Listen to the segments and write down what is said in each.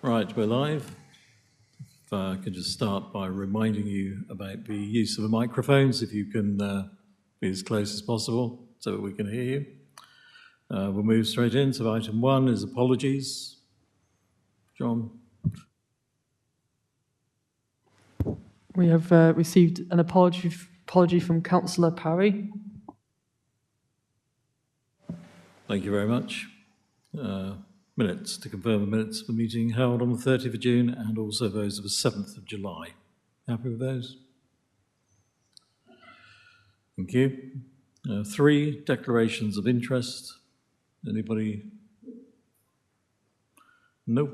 Right, we're live. If I could just start by reminding you about the use of the microphones, if you can be as close as possible so that we can hear you. We'll move straight in. So item 1 is apologies. John? We have received an apology from Councillor Parry. Thank you very much. Minutes, to confirm the minutes of the meeting held on the 30th of June and also those of the 7th of July. Happy with those? Thank you. 3 declarations of interest. Anybody? No.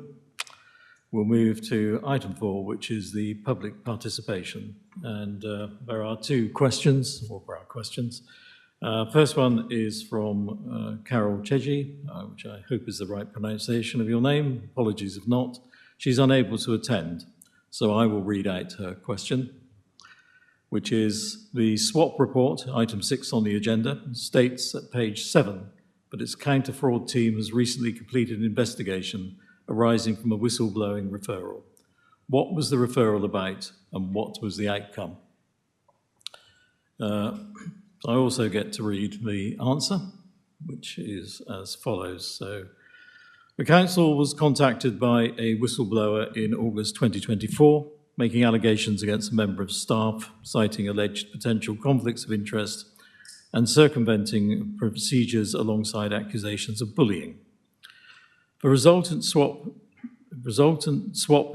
We'll move to item 4, which is the public participation. And there are 2 questions, or there are questions. First one is from Carol Cheji, which I hope is the right pronunciation of your name. Apologies if not. She's unable to attend, so I will read out her question, which is the swap report, item 6 on the agenda, states at page 7 that its counter-fraud team has recently completed an investigation arising from a whistleblowing referral. What was the referral about and what was the outcome? I also get to read the answer, which is as follows. So, the council was contacted by a whistleblower in August 2024, making allegations against a member of staff, citing alleged potential conflicts of interest and circumventing procedures alongside accusations of bullying. The resultant swap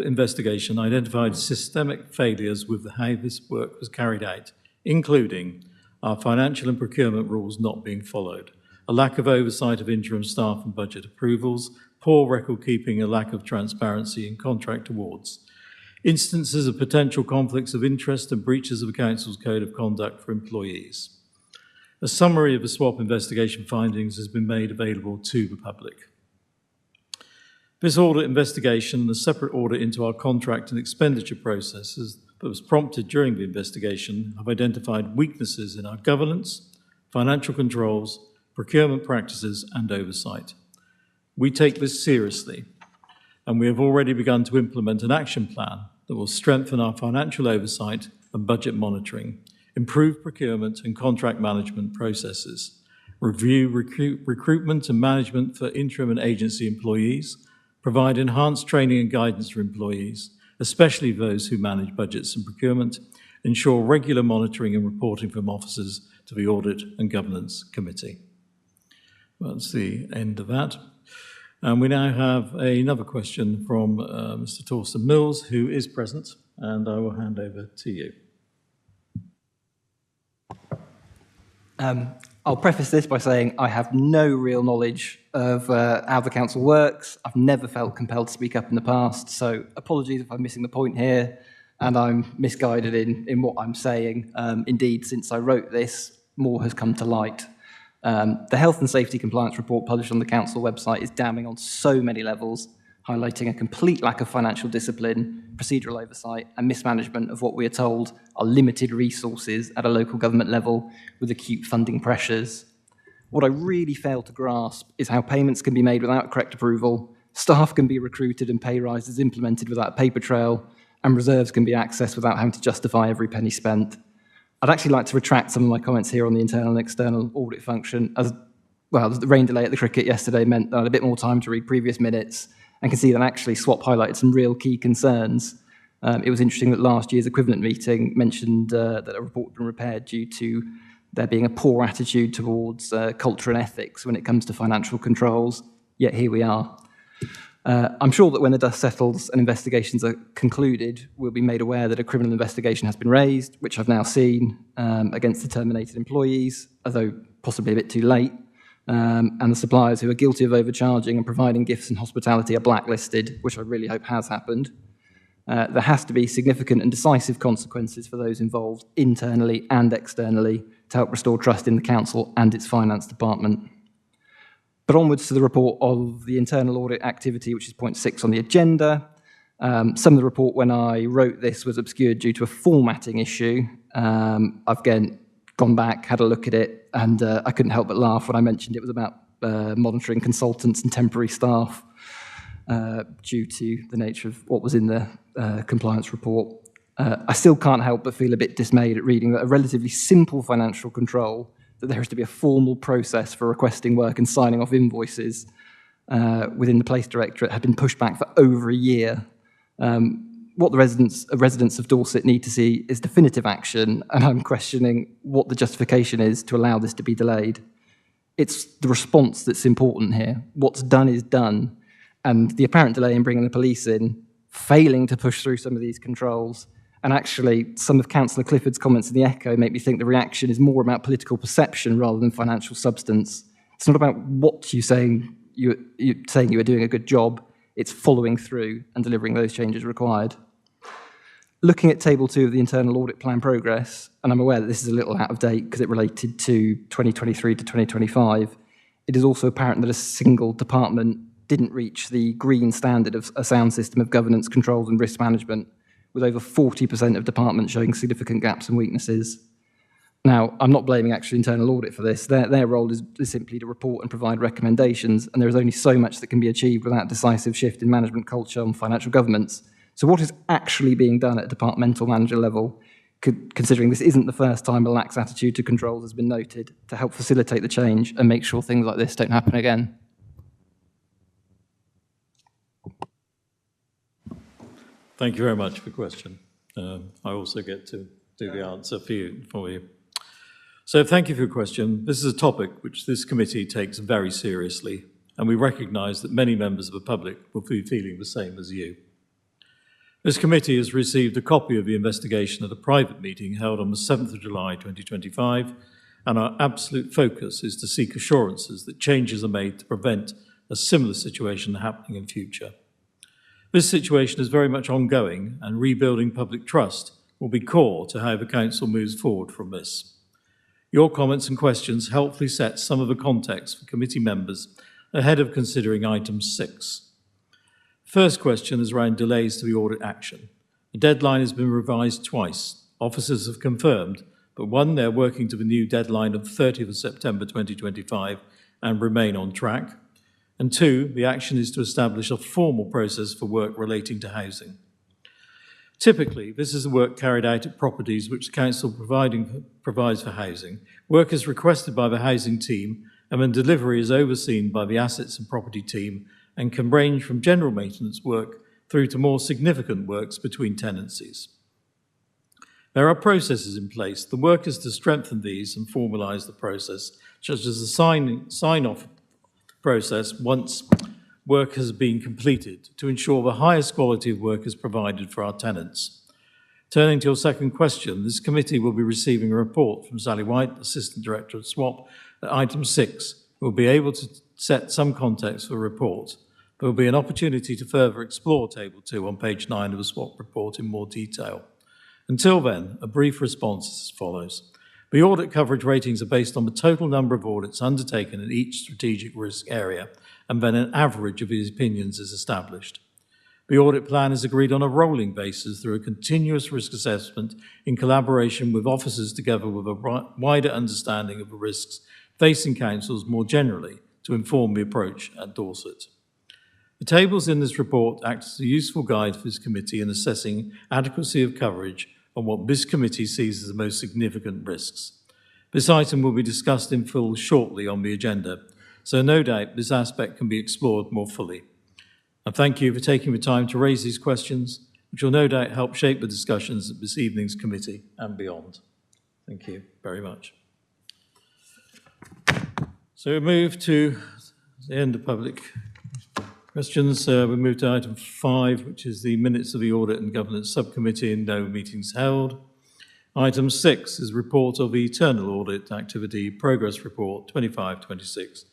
investigation identified systemic failures with how this work was carried out, including our financial and procurement rules not being followed, a lack of oversight of interim staff and budget approvals, poor record keeping, a lack of transparency in contract awards, instances of potential conflicts of interest and breaches of the Council's Code of Conduct for employees. A summary of the swap investigation findings has been made available to the public. This audit investigation and a separate audit into our contract and expenditure processes that was prompted during the investigation have identified weaknesses in our governance, financial controls, procurement practices and oversight. We take this seriously, and we have already begun to implement an action plan that will strengthen our financial oversight and budget monitoring, improve procurement and contract management processes, review recruitment and management for interim and agency employees, provide enhanced training and guidance for employees, especially those who manage budgets and procurement, ensure regular monitoring and reporting from officers to the Audit and Governance Committee. That's the end of that. And we now have another question from Mr. Torsten Mills, who is present, and I will hand over to you. I'll preface this by saying I have no real knowledge of how the council works. I've never felt compelled to speak up in the past, so apologies if I'm missing the point here and I'm misguided in what I'm saying. Indeed, since I wrote this, more has come to light. The Health and Safety Compliance Report published on the council website is damning on so many levels, highlighting a complete lack of financial discipline, procedural oversight, and mismanagement of what we are told are limited resources at a local government level with acute funding pressures. What I really fail to grasp is how payments can be made without correct approval, staff can be recruited and pay rises implemented without a paper trail, and reserves can be accessed without having to justify every penny spent. I'd actually like to retract some of my comments here on the internal and external audit function, as well, the rain delay at the cricket yesterday meant that I had a bit more time to read previous minutes and can see that actually SWAP highlighted some real key concerns. It was interesting that last year's equivalent meeting mentioned that a report had been repaired due to there being a poor attitude towards culture and ethics when it comes to financial controls, yet here we are. I'm sure that when the dust settles and investigations are concluded, we'll be made aware that a criminal investigation has been raised, which I've now seen, against the terminated employees, although possibly a bit too late. And the suppliers who are guilty of overcharging and providing gifts and hospitality are blacklisted, which I really hope has happened. There has to be significant and decisive consequences for those involved internally and externally to help restore trust in the council and its finance department. But onwards to the report of the internal audit activity, which is point 6 on the agenda. Some of the report when I wrote this was obscured due to a formatting issue. I've again gone back, had a look at it, and I couldn't help but laugh when I mentioned it was about monitoring consultants and temporary staff. due to the nature of what was in the compliance report. I still can't help but feel a bit dismayed at reading that a relatively simple financial control, that there has to be a formal process for requesting work and signing off invoices within the Police Directorate, had been pushed back for over a year. What the residents of Dorset need to see is definitive action, and I'm questioning what the justification is to allow this to be delayed. It's the response that's important here. What's done is done, and the apparent delay in bringing the police in, failing to push through some of these controls, and actually some of Councillor Clifford's comments in the Echo make me think the reaction is more about political perception rather than financial substance. It's not about what you're saying you are doing a good job, it's following through and delivering those changes required. Looking at Table 2 of the Internal Audit Plan progress, and I'm aware that this is a little out of date because it related to 2023 to 2025, it is also apparent that a single department didn't reach the green standard of a sound system of governance, controls and risk management, with over 40% of departments showing significant gaps and weaknesses. Now, I'm not blaming actual internal audit for this. Their role is simply to report and provide recommendations, and there is only so much that can be achieved without a decisive shift in management culture and financial governance. So what is actually being done at a departmental manager level, considering this isn't the first time a lax attitude to controls has been noted, to help facilitate the change and make sure things like this don't happen again? Thank you very much for the question. I also get to do the answer for you. So thank you for your question. This is a topic which this committee takes very seriously, and we recognise that many members of the public will be feeling the same as you. This committee has received a copy of the investigation at a private meeting held on the 7th of July 2025, and our absolute focus is to seek assurances that changes are made to prevent a similar situation happening in future. This situation is very much ongoing, and rebuilding public trust will be core to how the Council moves forward from this. Your comments and questions helpfully set some of the context for committee members ahead of considering item 6. First question is around delays to the audit action. The deadline has been revised twice. Officers have confirmed, but one, they're working to the new deadline of 30th of September 2025 and remain on track. And two, the action is to establish a formal process for work relating to housing. Typically, this is the work carried out at properties which the Council provides for housing. Work is requested by the housing team, and then delivery is overseen by the assets and property team, and can range from general maintenance work through to more significant works between tenancies. There are processes in place. The work is to strengthen these and formalise the process, such as the sign-off process once work has been completed, to ensure the highest quality of work is provided for our tenants. Turning to your second question, this committee will be receiving a report from Sally White, Assistant Director at SWAP, at item 6. We'll be able to set some context for the report. There will be an opportunity to further explore Table 2 on page 9 of the SWAP report in more detail. Until then, a brief response is as follows. The audit coverage ratings are based on the total number of audits undertaken in each strategic risk area, and then an average of these opinions is established. The audit plan is agreed on a rolling basis through a continuous risk assessment in collaboration with officers, together with a wider understanding of the risks facing councils more generally, to inform the approach at Dorset. The tables in this report act as a useful guide for this committee in assessing adequacy of coverage on what this committee sees as the most significant risks. This item will be discussed in full shortly on the agenda, so no doubt this aspect can be explored more fully. I thank you for taking the time to raise these questions, which will no doubt help shape the discussions at this evening's committee and beyond. Thank you very much. So we move to the end of public questions. We move to item 5, which is the minutes of the Audit and Governance Subcommittee and no meetings held. Item 6 is report of the Internal Audit Activity Progress Report 25-26,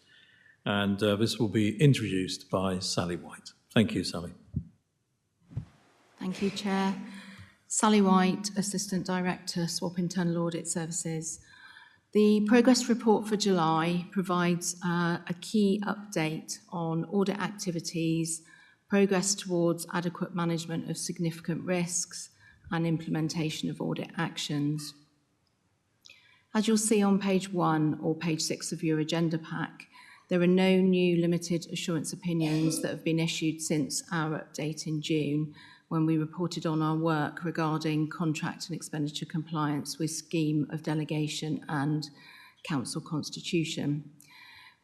and this will be introduced by Sally White. Thank you, Sally. Thank you, Chair. Sally White, Assistant Director, SWAP Internal Audit Services. The progress report for July provides a key update on audit activities, progress towards adequate management of significant risks, and implementation of audit actions. As you'll see on page 1 or page 6 of your agenda pack, There are no new limited assurance opinions that have been issued since our update in June, when we reported on our work regarding contract and expenditure compliance with scheme of delegation and council constitution.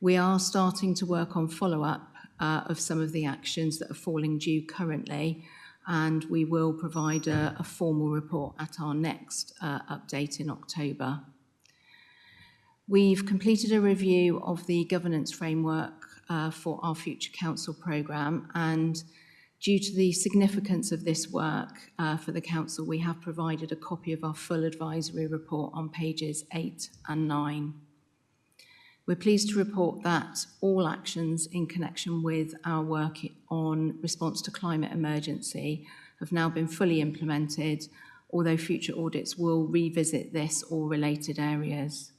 We are starting to work on follow-up of some of the actions that are falling due currently, and we will provide a formal report at our next update in October. We've completed a review of the governance framework for our future council programme, and due to the significance of this work for the council, we have provided a copy of our full advisory report on pages 8 and 9. We're pleased to report that all actions in connection with our work on response to climate emergency have now been fully implemented, although future audits will revisit this or related areas.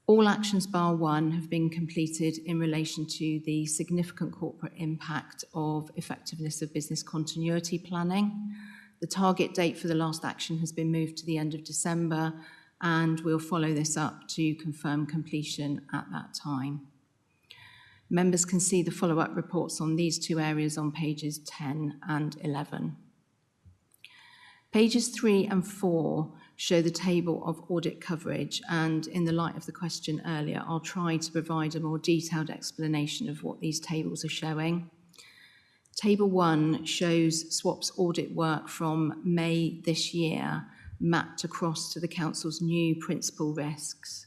All actions bar one have been completed in relation to the significant corporate impact of effectiveness of business continuity planning. The target date for the last action has been moved to the end of December, and we'll follow this up to confirm completion at that time. Members can see the follow-up reports on these two areas on pages 10 and 11. Pages 3 and 4 show the table of audit coverage, and in the light of the question earlier, I'll try to provide a more detailed explanation of what these tables are showing. Table 1 shows SWAP's audit work from May this year, mapped across to the Council's new principal risks.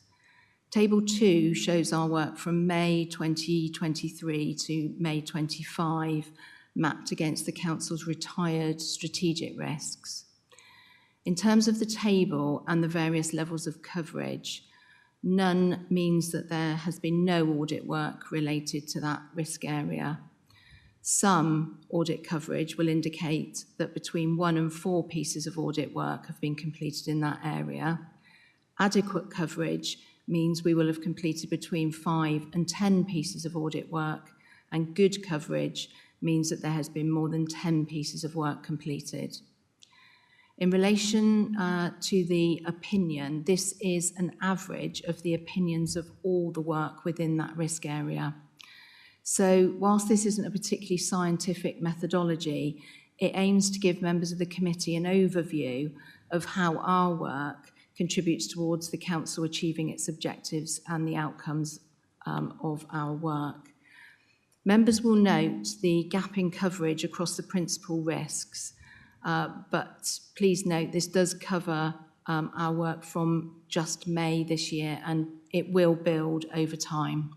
Table 2 shows our work from May 2023 to May 25, mapped against the Council's retired strategic risks. In terms of the table and the various levels of coverage, none means that there has been no audit work related to that risk area. Some audit coverage will indicate that between 1 and 4 pieces of audit work have been completed in that area. Adequate coverage means we will have completed between 5 and 10 pieces of audit work, and good coverage means that there has been more than 10 pieces of work completed. In relation to the opinion, this is an average of the opinions of all the work within that risk area. So whilst this isn't a particularly scientific methodology, it aims to give members of the committee an overview of how our work contributes towards the council achieving its objectives and the outcomes of our work. Members will note the gap in coverage across the principal risks, but please note this does cover our work from just May this year, and it will build over time.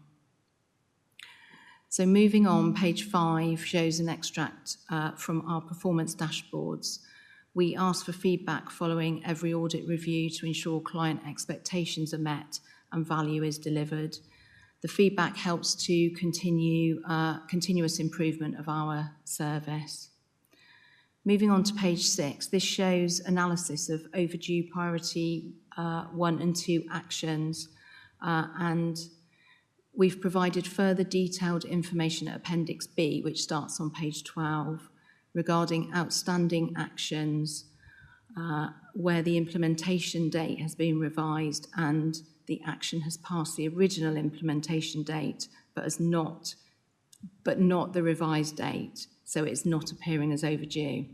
So moving on, page 5 shows an extract from our performance dashboards. We ask for feedback following every audit review to ensure client expectations are met and value is delivered. The feedback helps to continue continuous improvement of our service. Moving on to page 6, this shows analysis of overdue priority 1 and 2 actions, and we've provided further detailed information at Appendix B, which starts on page 12, regarding outstanding actions where the implementation date has been revised and the action has passed the original implementation date, but not the revised date, so it's not appearing as overdue.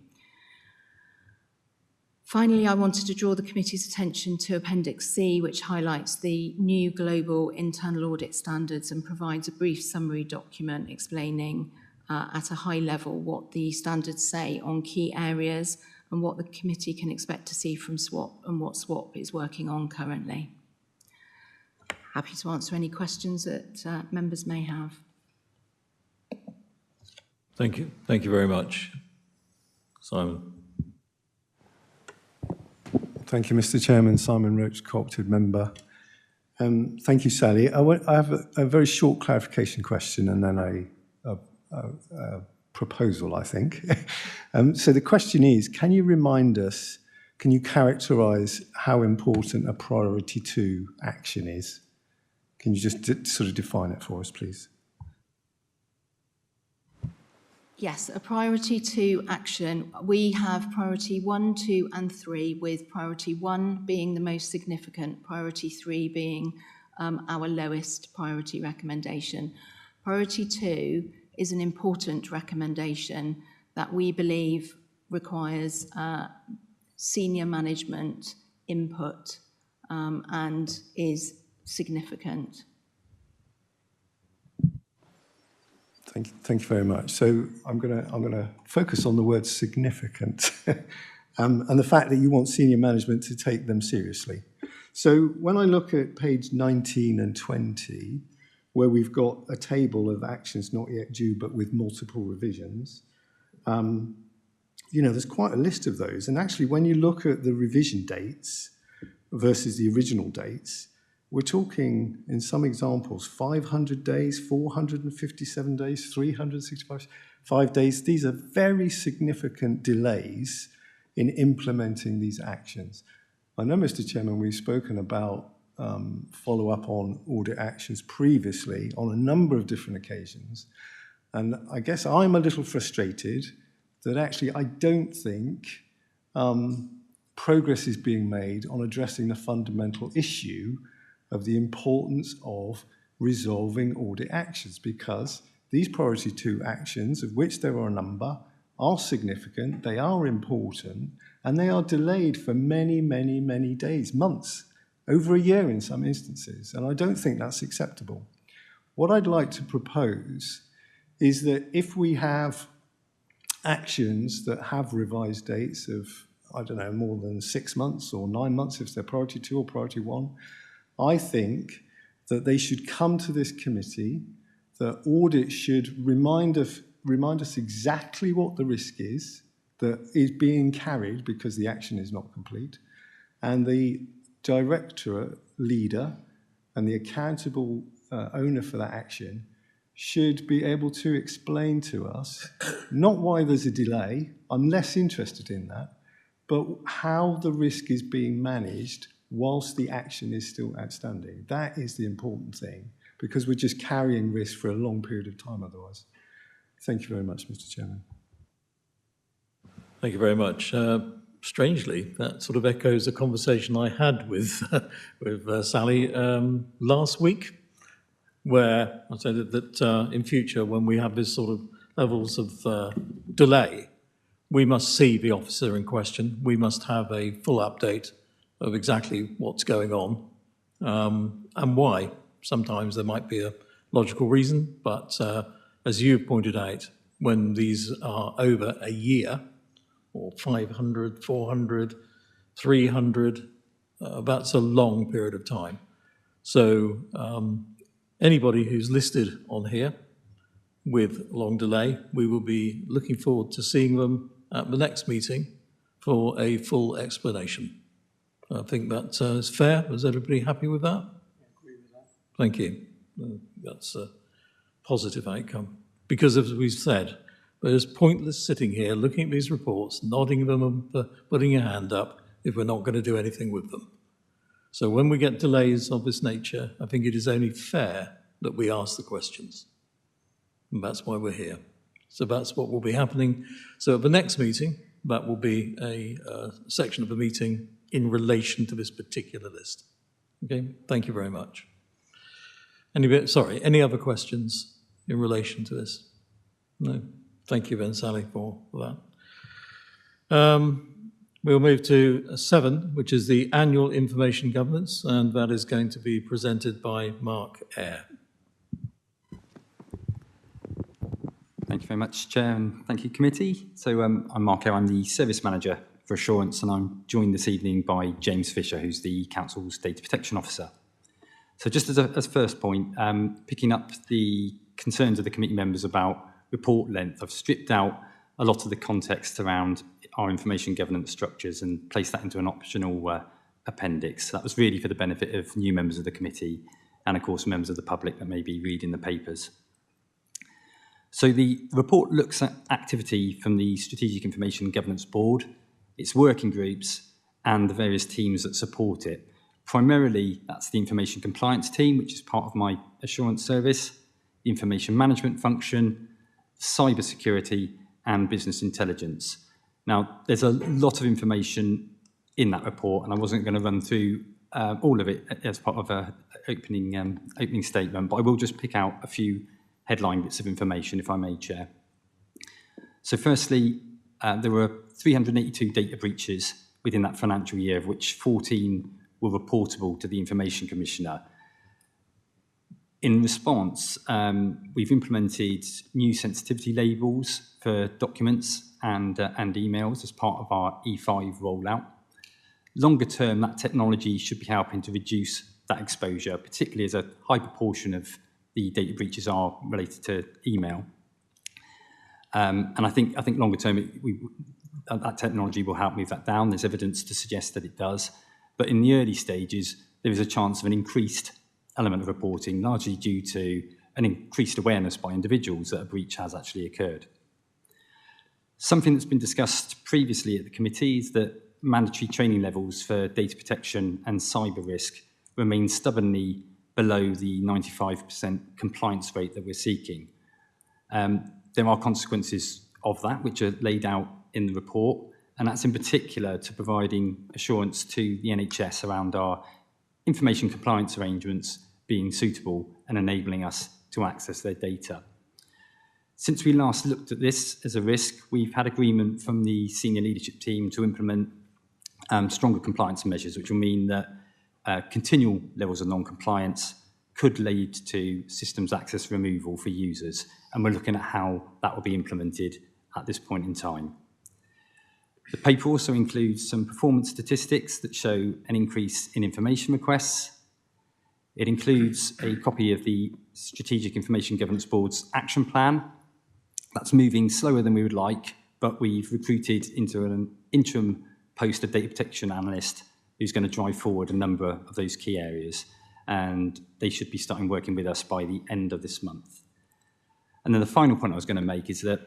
Finally, I wanted to draw the committee's attention to Appendix C, which highlights the new global internal audit standards and provides a brief summary document explaining at a high level what the standards say on key areas and what the committee can expect to see from SWAP and what SWAP is working on currently. Happy to answer any questions that members may have. Thank you. Thank you very much. Simon. Thank you, Mr. Chairman. Simon Roach, co-opted member. Thank you, Sally. I have a very short clarification question and then a proposal, I think. So the question is, can you remind us, can you characterise how important a priority 2 action is? Can you just sort of define it for us, please? Yes, a priority 2 action. We have priority 1, 2 and 3, with priority 1 being the most significant, priority 3 being our lowest priority recommendation. Priority 2 is an important recommendation that we believe requires senior management input and is significant. Thank you very much. So I'm gonna focus on the word significant and the fact that you want senior management to take them seriously. So when I look at page 19 and 20, where we've got a table of actions not yet due but with multiple revisions, you know, there's quite a list of those. And actually, when you look at the revision dates versus the original dates, we're talking, in some examples, 500 days, 457 days, 365 days. These are very significant delays in implementing these actions. I know, Mr. Chairman, we've spoken about follow-up on audit actions previously on a number of different occasions. And I guess I'm a little frustrated that actually I don't think progress is being made on addressing the fundamental issue of the importance of resolving audit actions, because these priority 2 actions, of which there are a number, are significant, they are important, and they are delayed for many, many, many days, months, over a year in some instances, and I don't think that's acceptable. What I'd like to propose is that if we have actions that have revised dates of, I don't know, more than 6 months or 9 months if they're priority 2 or priority 1, I think that they should come to this committee, that audit should remind us exactly what the risk is that is being carried because the action is not complete, and the directorate leader and the accountable owner for that action should be able to explain to us not why there's a delay, I'm less interested in that, but how the risk is being managed whilst the action is still outstanding. That is the important thing, because we're just carrying risk for a long period of time otherwise. Thank you very much, Mr. Chairman. Thank you very much. Strangely, that sort of echoes a conversation I had with Sally last week, where I said that in future, when we have this sort of levels of delay, we must see the officer in question. We must have a full update of exactly what's going on and why. Sometimes there might be a logical reason, but as you pointed out, when these are over a year, or 500, 400, 300, that's a long period of time. So anybody who's listed on here with long delay, we will be looking forward to seeing them at the next meeting for a full explanation. I think that is fair. Is everybody happy with that? I agree with that. Thank you. That's a positive outcome. Because as we've said, there's pointless sitting here looking at these reports, nodding them and putting your hand up if we're not going to do anything with them. So when we get delays of this nature, I think it is only fair that we ask the questions. And that's why we're here. So that's what will be happening. So at the next meeting, that will be a section of the meeting in relation to this particular list. Okay, thank you very much. Any other questions in relation to this? No? Thank you then, Sally, for that. We'll move to 7, which is the annual information governance, and that is going to be presented by Mark Eyre. Thank you very much, Chair, and thank you, Committee. So I'm Mark Eyre, I'm the Service Manager for Assurance, and I'm joined this evening by James Fisher, who's the Council's Data Protection Officer. So just as a first point, picking up the concerns of the committee members about report length, I've stripped out a lot of the context around our information governance structures and placed that into an optional appendix. That was really for the benefit of new members of the committee and, of course, members of the public that may be reading the papers. So the report looks at activity from the Strategic Information Governance Board, its working groups, and the various teams that support it. Primarily, that's the information compliance team, which is part of my assurance service, the information management function, cybersecurity, and business intelligence. Now, there's a lot of information in that report, and I wasn't going to run through all of it as part of a opening statement, but I will just pick out a few headline bits of information, if I may, Chair. So firstly, there were 382 data breaches within that financial year, of which 14 were reportable to the Information Commissioner. In response, we've implemented new sensitivity labels for documents and emails as part of our E5 rollout. Longer term, that technology should be helping to reduce that exposure, particularly as a high proportion of the data breaches are related to email. And I think longer term, that technology will help move that down. There's evidence to suggest that it does. But in the early stages, there is a chance of an increased element of reporting, largely due to an increased awareness by individuals that a breach has actually occurred. Something that's been discussed previously at the committee is that mandatory training levels for data protection and cyber risk remain stubbornly below the 95% compliance rate that we're seeking. There are consequences of that, which are laid out in the report, and that's in particular to providing assurance to the NHS around our information compliance arrangements being suitable and enabling us to access their data. Since we last looked at this as a risk, we've had agreement from the senior leadership team to implement stronger compliance measures, which will mean that continual levels of non-compliance could lead to systems access removal for users, and we're looking at how that will be implemented at this point in time. The paper also includes some performance statistics that show an increase in information requests. It includes a copy of the Strategic Information Governance Board's action plan. That's moving slower than we would like, but we've recruited into an interim post of data protection analyst who's going to drive forward a number of those key areas, and they should be starting working with us by the end of this month. And then the final point I was going to make is that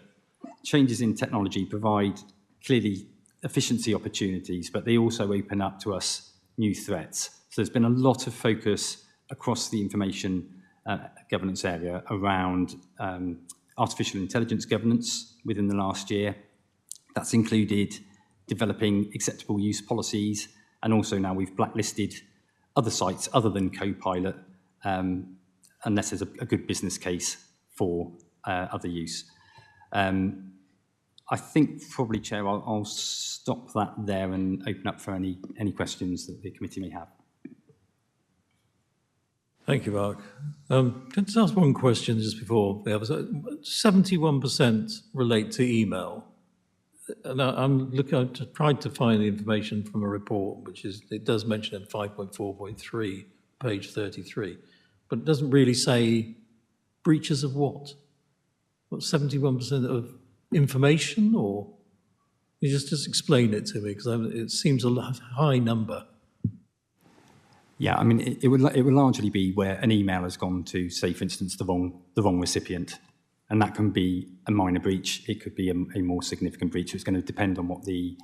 changes in technology provide clearly efficiency opportunities, but they also open up to us new threats. So there's been a lot of focus across the information governance area around artificial intelligence governance within the last year. That's included developing acceptable use policies, and also now we've blacklisted other sites other than Copilot, unless there's a good business case for other use. I think probably, Chair, I'll stop that there and open up for any questions that the committee may have. Thank you, Mark. Can I just ask one question just before the others? 71% relate to email. And I've tried to find the information from a report, which is, it does mention in 5.4.3, page 33, but it doesn't really say breaches of what? What, 71% of information, or you just explain it to me, because it seems a high number. Yeah, I mean, it would largely be where an email has gone to, say, for instance, the wrong recipient, and that can be a minor breach. It could be a more significant breach. It's going to depend on what the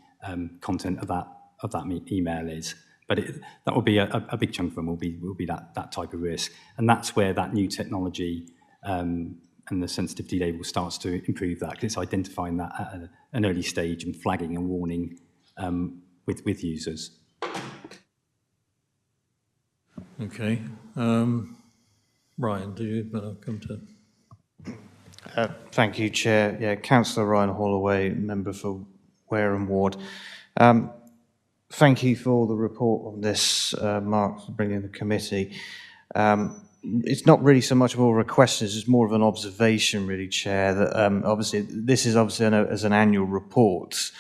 content of that email is. But that will be a big chunk of them. Will be that type of risk, and that's where that new technology and the sensitivity label starts to improve that, because it's identifying that at an early stage and flagging and warning with users. Okay. Ryan, do you come to? Thank you, Chair. Yeah, Councillor Ryan Holloway, member for Wareham Ward. Thank you for the report on this, Mark, for bringing the committee. It's not really so much of a request, it's just more of an observation, really, Chair, that obviously this is obviously as an annual report,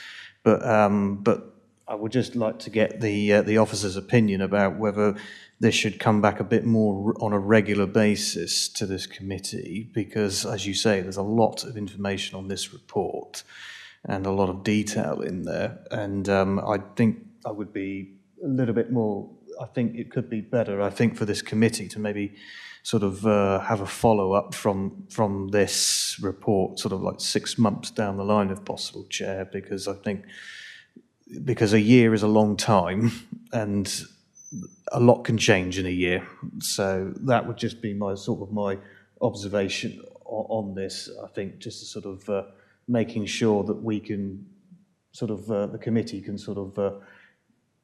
but I would just like to get the officer's opinion about whether this should come back a bit more on a regular basis to this committee, because, as you say, there's a lot of information on this report and a lot of detail in there, and I think I would be a little bit more, I think it could be better, I think, for this committee to maybe sort of have a follow-up from this report, sort of like 6 months down the line, if possible, Chair, because I think, because a year is a long time, and a lot can change in a year. So that would just be my observation on this. I think just to sort of making sure that we can sort of, the committee can sort of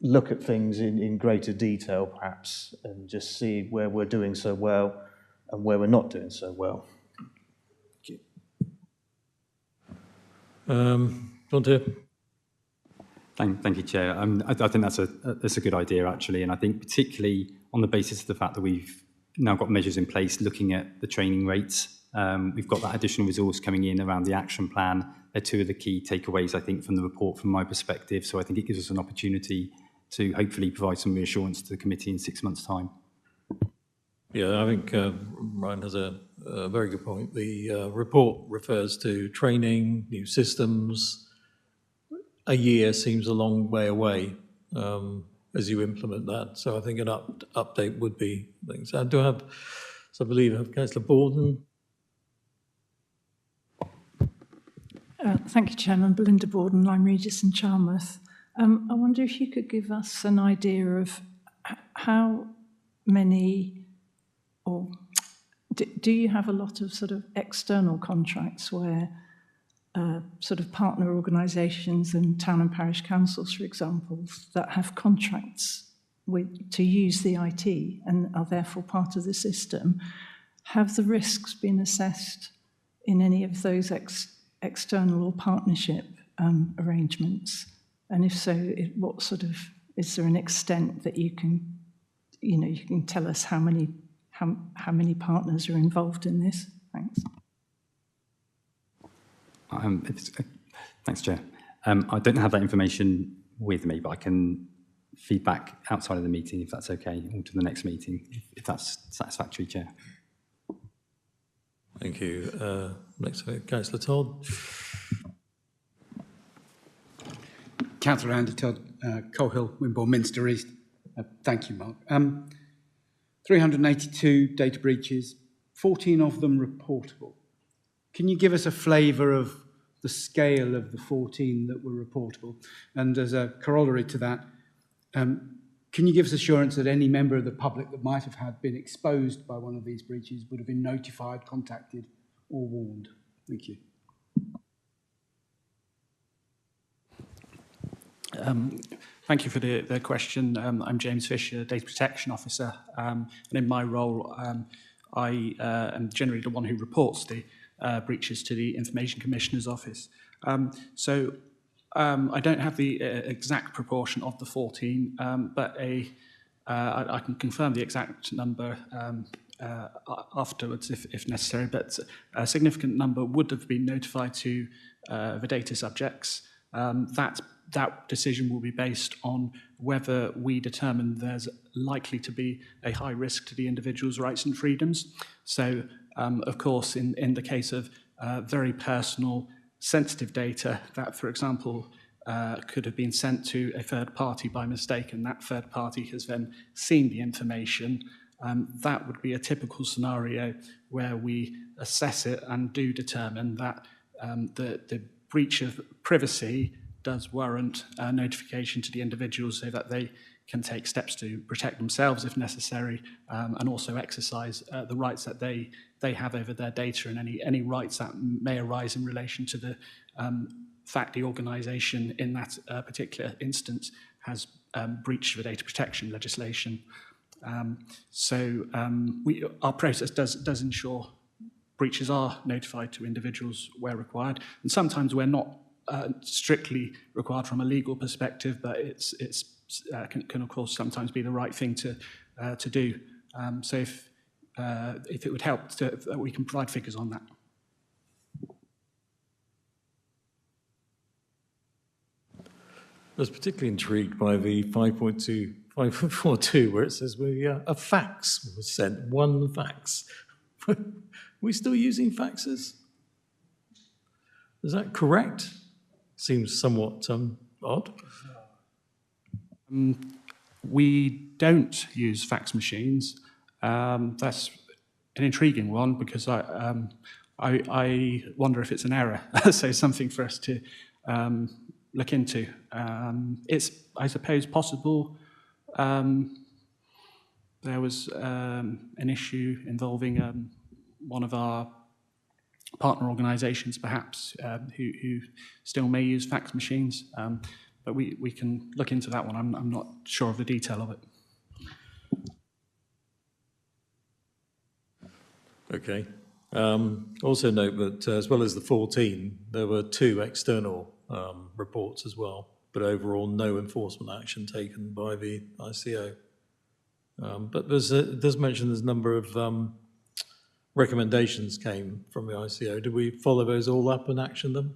look at things in greater detail, perhaps, and just see where we're doing so well and where we're not doing so well. Want to? Thank you, Chair. I think that's a good idea, actually, and I think particularly on the basis of the fact that we've now got measures in place looking at the training rates. We've got that additional resource coming in around the action plan. They're two of the key takeaways, I think, from the report from my perspective. So I think it gives us an opportunity to hopefully provide some reassurance to the committee in 6 months' time. Yeah, I think Ryan has a very good point. The report refers to training, new systems. A year seems a long way away as you implement that. So I think an update would be things. I believe I have Councillor Borden. Thank you, Chairman. Belinda Borden, Lyme Regis in Charmouth. I wonder if you could give us an idea of how many, or do you have a lot of sort of external contracts where sort of partner organisations and town and parish councils, for example, that have contracts to use the IT and are therefore part of the system? Have the risks been assessed in any of those external or partnership arrangements? And if so, what sort of, is there an extent that you can tell us how many partners are involved in this? Thanks. Thanks, Chair. I don't have that information with me, but I can feed back outside of the meeting if that's okay, or to the next meeting, if that's satisfactory, Chair. Thank you. Next, Councillor Todd. Councillor Andy Todd, Coal Wimborne, Minster East. Thank you, Mark. 382 data breaches, 14 of them reportable. Can you give us a flavour of the scale of the 14 that were reportable? And as a corollary to that, can you give us assurance that any member of the public that might have been exposed by one of these breaches would have been notified, contacted, or warned? Thank you. Thank you for the question. I'm James Fisher, Data Protection Officer, and in my role, I am generally the one who reports the breaches to the Information Commissioner's Office. I don't have the exact proportion of the 14, but I can confirm the exact number afterwards if necessary, but a significant number would have been notified to the data subjects. That decision will be based on whether we determine there's likely to be a high risk to the individual's rights and freedoms. So, of course, in the case of very personal, sensitive data that, for example, could have been sent to a third party by mistake, and that third party has then seen the information, that would be a typical scenario where we assess it and do determine that the breach of privacy does warrant notification to the individuals so that they can take steps to protect themselves if necessary, and also exercise the rights that they have over their data, and any rights that may arise in relation to the fact the organisation in that particular instance has breached the data protection legislation. Our process does ensure breaches are notified to individuals where required, and sometimes we're not strictly required from a legal perspective, but it can of course sometimes be the right thing to do. So if it would help, we can provide figures on that. I was particularly intrigued by the 5.42, where it says a fax was sent, one fax. Are we still using faxes? Is that correct? Seems somewhat odd. We don't use fax machines. That's an intriguing one because I wonder if it's an error. So something for us to look into. It's, I suppose, possible. There was an issue involving one of our partner organisations, perhaps, who still may use fax machines. but we can look into that one. I'm not sure of the detail of it. Okay. Also note that as well as the 14, there were 2 external reports as well, but overall no enforcement action taken by the ICO. But it does mention there's a number of recommendations came from the ICO. Did we follow those all up and action them?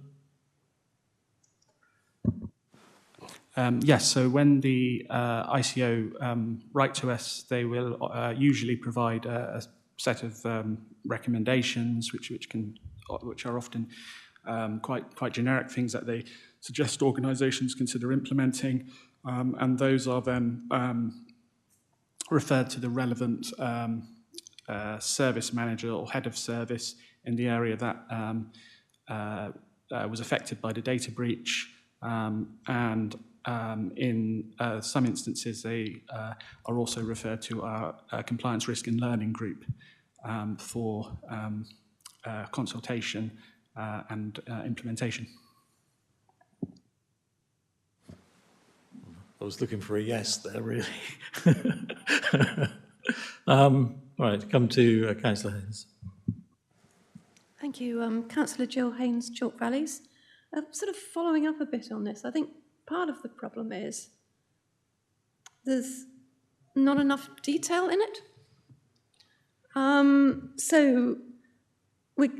Yes, so when the ICO write to us, they will usually provide a set of recommendations, which are often quite generic, things that they suggest organisations consider implementing, and those are then referred to the relevant service manager or head of service in the area that was affected by the data breach, and in some instances they are also referred to our compliance risk and learning group for consultation and implementation. I was looking for a yes there, really. Right, come to Councillor Haynes. Thank you. Councillor Jill Haynes, Chalk Valleys. Sort of following up a bit on this, I think part of the problem is there's not enough detail in it.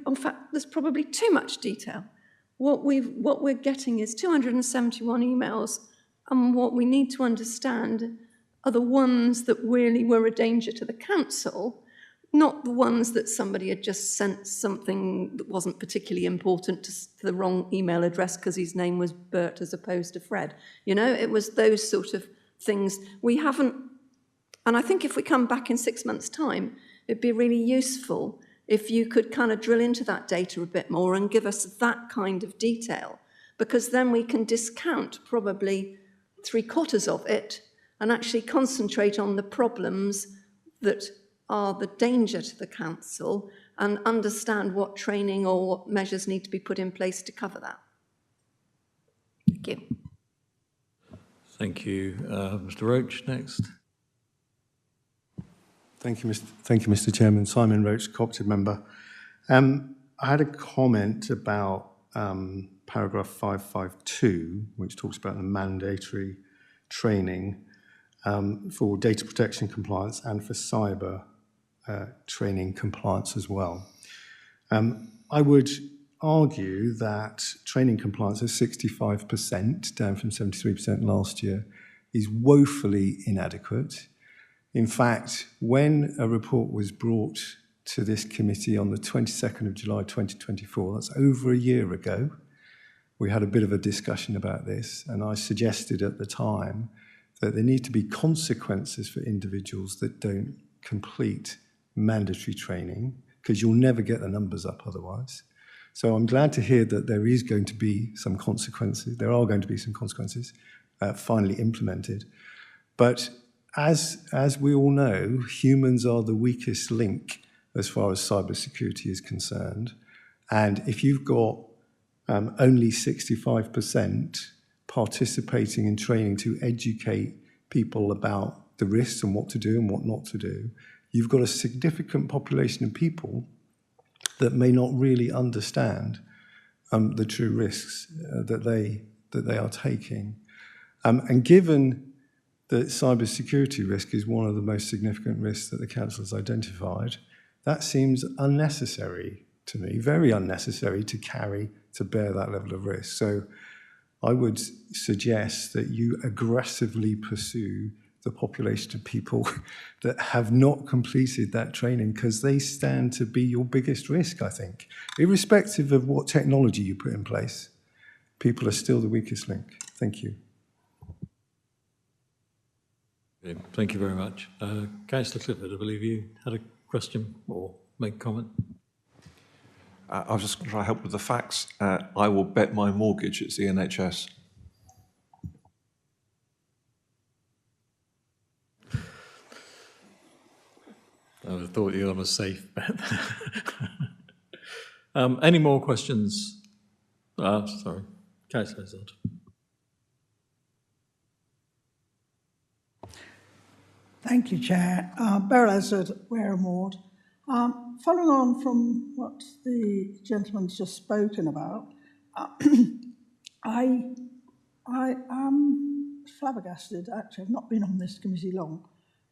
In fact, there's probably too much detail. What we're getting is 271 emails, and what we need to understand are the ones that really were a danger to the council, not the ones that somebody had just sent something that wasn't particularly important to the wrong email address because his name was Bert as opposed to Fred. You know, it was those sort of things. We haven't, and I think if we come back in 6 months' time, it'd be really useful if you could kind of drill into that data a bit more and give us that kind of detail, because then we can discount probably 3/4 of it and actually concentrate on the problems that are the danger to the council and understand what training or what measures need to be put in place to cover that. Thank you. Thank you. Mr. Roach, next. Thank you, Mr. Chairman. Simon Roach, cooperative member. I had a comment about paragraph 552, which talks about the mandatory training for data protection compliance and for cyber training compliance as well. I would argue that training compliance is 65%, down from 73% last year, is woefully inadequate. In fact, when a report was brought to this committee on the 22nd of July 2024, that's over a year ago, we had a bit of a discussion about this, and I suggested at the time that there need to be consequences for individuals that don't complete mandatory training, because you'll never get the numbers up otherwise. So I'm glad to hear that there is going to be some consequences. There are going to be some consequences finally implemented. But as we all know, humans are the weakest link as far as cybersecurity is concerned. And if you've got only 65% participating in training to educate people about the risks and what to do and what not to do, you've got a significant population of people that may not really understand the true risks that they are taking. And given that cybersecurity risk is one of the most significant risks that the council has identified, that seems unnecessary to me, very unnecessary to bear that level of risk. So I would suggest that you aggressively pursue the population of people that have not completed that training, because they stand to be your biggest risk, I think. Irrespective of what technology you put in place, people are still the weakest link. Thank you. Okay, thank you very much. Councillor Clifford, I believe you had a question or make a comment. I was just going to try to help with the facts. I will bet my mortgage it's the NHS. I would have thought you were on a safe bet. Any more questions? Sorry, Councillor Hazard. Thank you, Chair. Beryl Ezard, Wareham Ward. Following on from what the gentleman's just spoken about, I am flabbergasted, actually, I've not been on this committee long,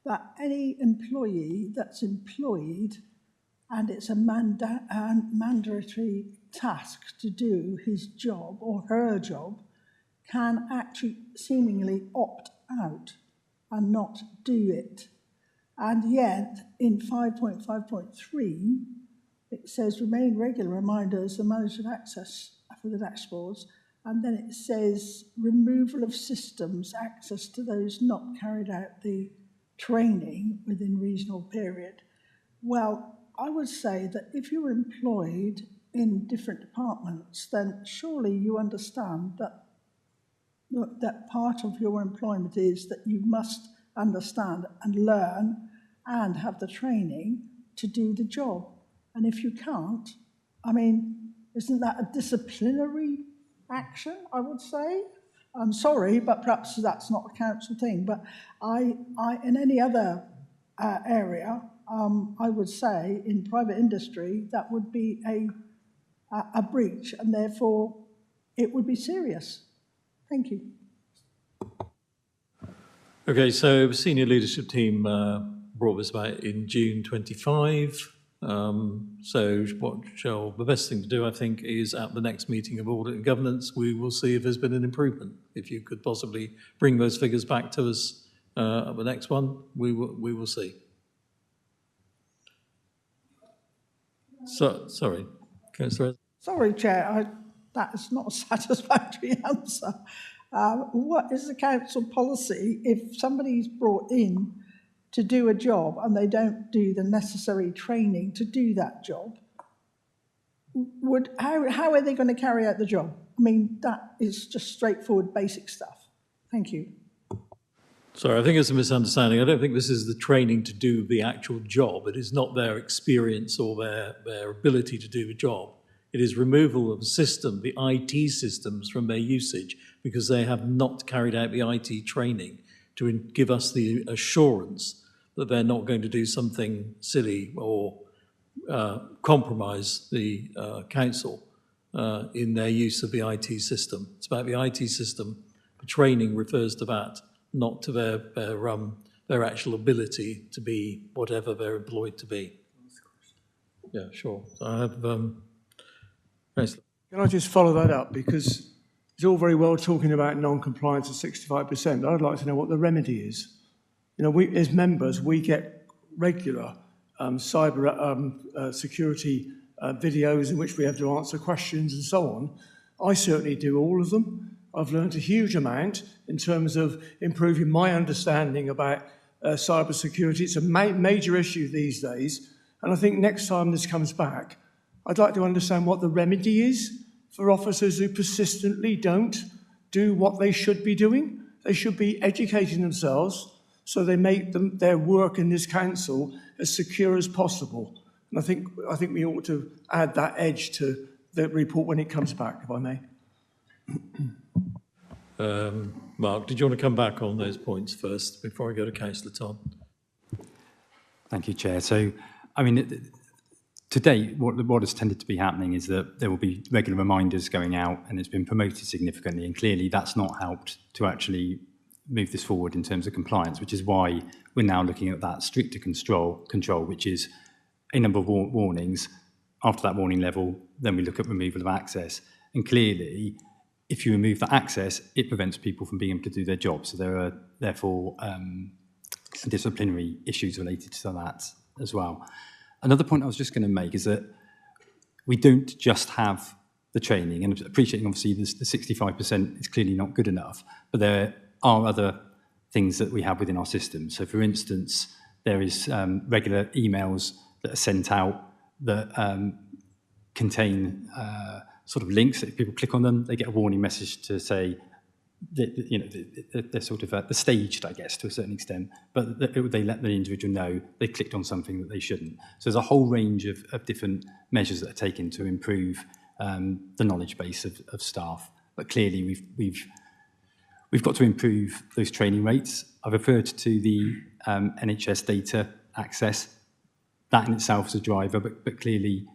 that any employee that's employed and it's a mandatory task to do his job or her job can actually seemingly opt out and not do it. And yet, in 5.5.3, it says remain regular reminders and manage access for the dashboards. And then it says removal of systems, access to those not carried out the training within reasonable period. Well, I would say that if you're employed in different departments, then surely you understand that part of your employment is that you must understand and learn and have the training to do the job. And if you can't, I mean, isn't that a disciplinary action, I would say? I'm sorry, but perhaps that's not a council thing. But I in any other area, I would say in private industry, that would be a breach, and therefore it would be serious. Thank you. Okay, so the senior leadership team brought this about in June 25. So the best thing to do, I think, is at the next meeting of Audit and Governance, we will see if there's been an improvement. If you could possibly bring those figures back to us at the next one, we will see. So, sorry, Councillor. Sorry, Chair, that is not a satisfactory answer. What is the council policy if somebody's brought in to do a job and they don't do the necessary training to do that job? How are they going to carry out the job? I mean, that is just straightforward, basic stuff. Thank you. Sorry, I think it's a misunderstanding. I don't think this is the training to do the actual job. It is not their experience or their ability to do the job. It is removal of the system, the IT systems, from their usage because they have not carried out the IT training to give us the assurance that they're not going to do something silly or compromise the council in their use of the IT system. It's about the IT system. The training refers to that, not to their actual ability to be whatever they're employed to be. Yeah, sure. So I have... Can I just follow that up? Because it's all very well talking about non-compliance of 65%, but I'd like to know what the remedy is. You know, we, as members, we get regular cyber security videos in which we have to answer questions and so on. I certainly do all of them. I've learned a huge amount in terms of improving my understanding about cyber security. It's a major issue these days. And I think next time this comes back, I'd like to understand what the remedy is for officers who persistently don't do what they should be doing. They should be educating themselves so they make their work in this council as secure as possible. And I think we ought to add that edge to the report when it comes back, if I may. Mark, did you want to come back on those points first before I go to Councillor Todd? Thank you, Chair. So, I mean, today, what has tended to be happening is that there will be regular reminders going out and it's been promoted significantly, and clearly that's not helped to actually move this forward in terms of compliance, which is why we're now looking at that stricter control, which is a number of warnings. After that warning level, then we look at removal of access. And clearly, if you remove that access, it prevents people from being able to do their job. So there are therefore disciplinary issues related to that as well. Another point I was just going to make is that we don't just have the training, and appreciating obviously the 65% is clearly not good enough, but there are other things that we have within our system. So for instance, there is regular emails that are sent out that contain sort of links that if people click on them, they get a warning message to say that, you know, they're sort of they're staged, I guess, to a certain extent, but they let the individual know they clicked on something that they shouldn't. So there's a whole range of different measures that are taken to improve the knowledge base of staff. But clearly, we've got to improve those training rates. I've referred to the NHS data access. That in itself is a driver, but clearly,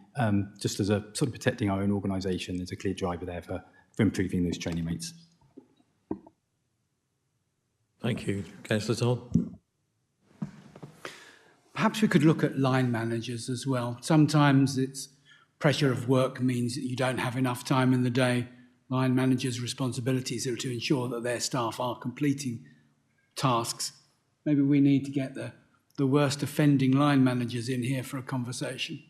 just as a sort of protecting our own organisation, there's a clear driver there for improving those training rates. Thank you. Councillor Todd. Perhaps we could look at line managers as well. Sometimes it's pressure of work means that you don't have enough time in the day. Line managers' responsibilities are to ensure that their staff are completing tasks. Maybe we need to get the worst offending line managers in here for a conversation.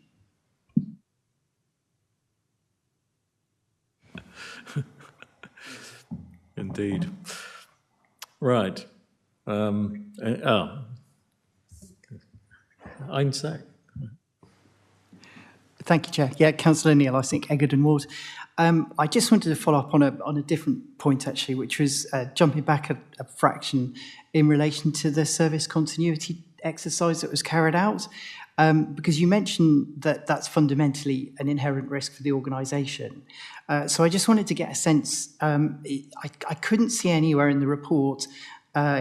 Indeed. Right. Einsack. Thank you, Chair. Yeah, Councillor Neil, I think Egerton Ward. I just wanted to follow up on a different point, actually, which was jumping back a fraction in relation to the service continuity exercise that was carried out, because you mentioned that that's fundamentally an inherent risk for the organisation. So I just wanted to get a sense. I couldn't see anywhere in the report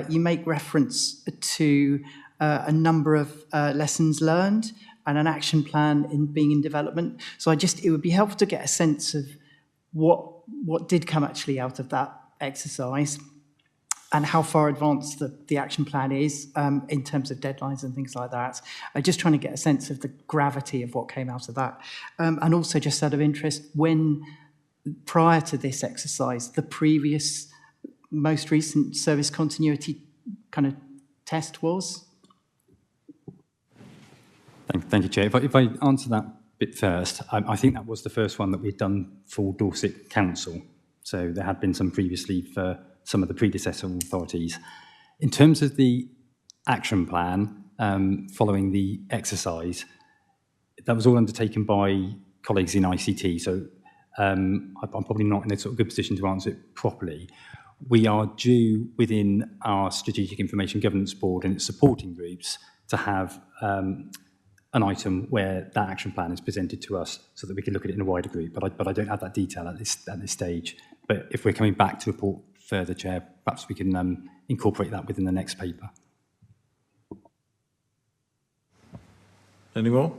you make reference to a number of lessons learned and an action plan being in development. So it would be helpful to get a sense of what did come actually out of that exercise and how far advanced the action plan is in terms of deadlines and things like that. I'm just trying to get a sense of the gravity of what came out of that. And also just out of interest, when prior to this exercise, the previous, most recent service continuity kind of test was? Thank you, Chair. If I answer that bit first, I think that was the first one that we'd done for Dorset Council. So there had been some previously for some of the predecessor authorities. In terms of the action plan following the exercise, that was all undertaken by colleagues in ICT. So I'm probably not in a sort of good position to answer it properly. We are due within our Strategic Information Governance Board and its supporting groups to have an item where that action plan is presented to us so that we can look at it in a wider group. But I don't have that detail at this stage. But if we're coming back to report further, Chair, perhaps we can incorporate that within the next paper. Any more?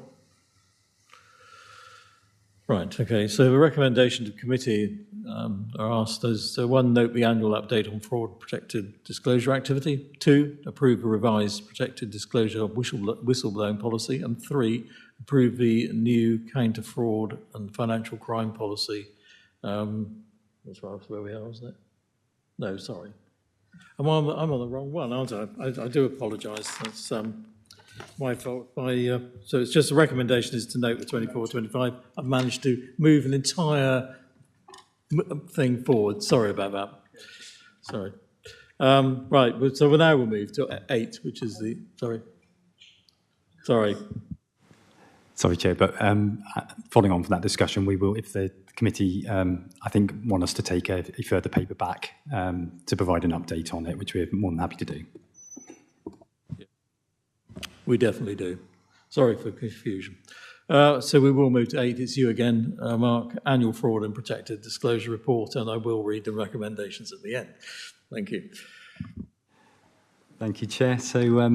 Right, okay, so the recommendation to committee are asked as one, note the annual update on fraud protected disclosure activity. 2, approve a revised protected disclosure whistleblowing policy. And 3, approve the new counter fraud and financial crime policy. That's where we are, isn't it? No, sorry. I'm on the wrong one, aren't I? I do apologise. That's my fault. So it's just a recommendation is to note the 24-25. I've managed to move an entire thing forward. Sorry about that. Sorry. Right, so we'll move to 8, which is the... Sorry. Sorry, Chair, but following on from that discussion, we will, if the committee, I think, want us to take a further paper back to provide an update on it, which we're more than happy to do. We definitely do. Sorry for confusion. So we will move to 8. It's you again, Mark. Annual Fraud and Protected Disclosure Report, and I will read the recommendations at the end. Thank you. Thank you, Chair. So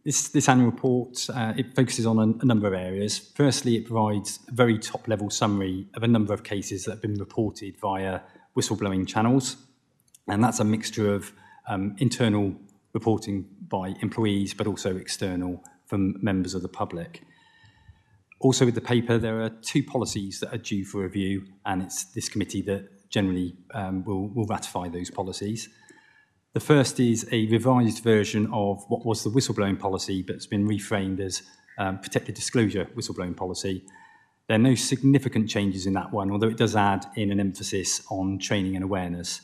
this annual report, it focuses on a number of areas. Firstly, it provides a very top-level summary of a number of cases that have been reported via whistleblowing channels, and that's a mixture of internal reporting by employees, but also external from members of the public. Also with the paper, there are 2 policies that are due for review, and it's this committee that generally will ratify those policies. The first is a revised version of what was the whistleblowing policy, but it's been reframed as protected disclosure whistleblowing policy. There are no significant changes in that one, although it does add in an emphasis on training and awareness,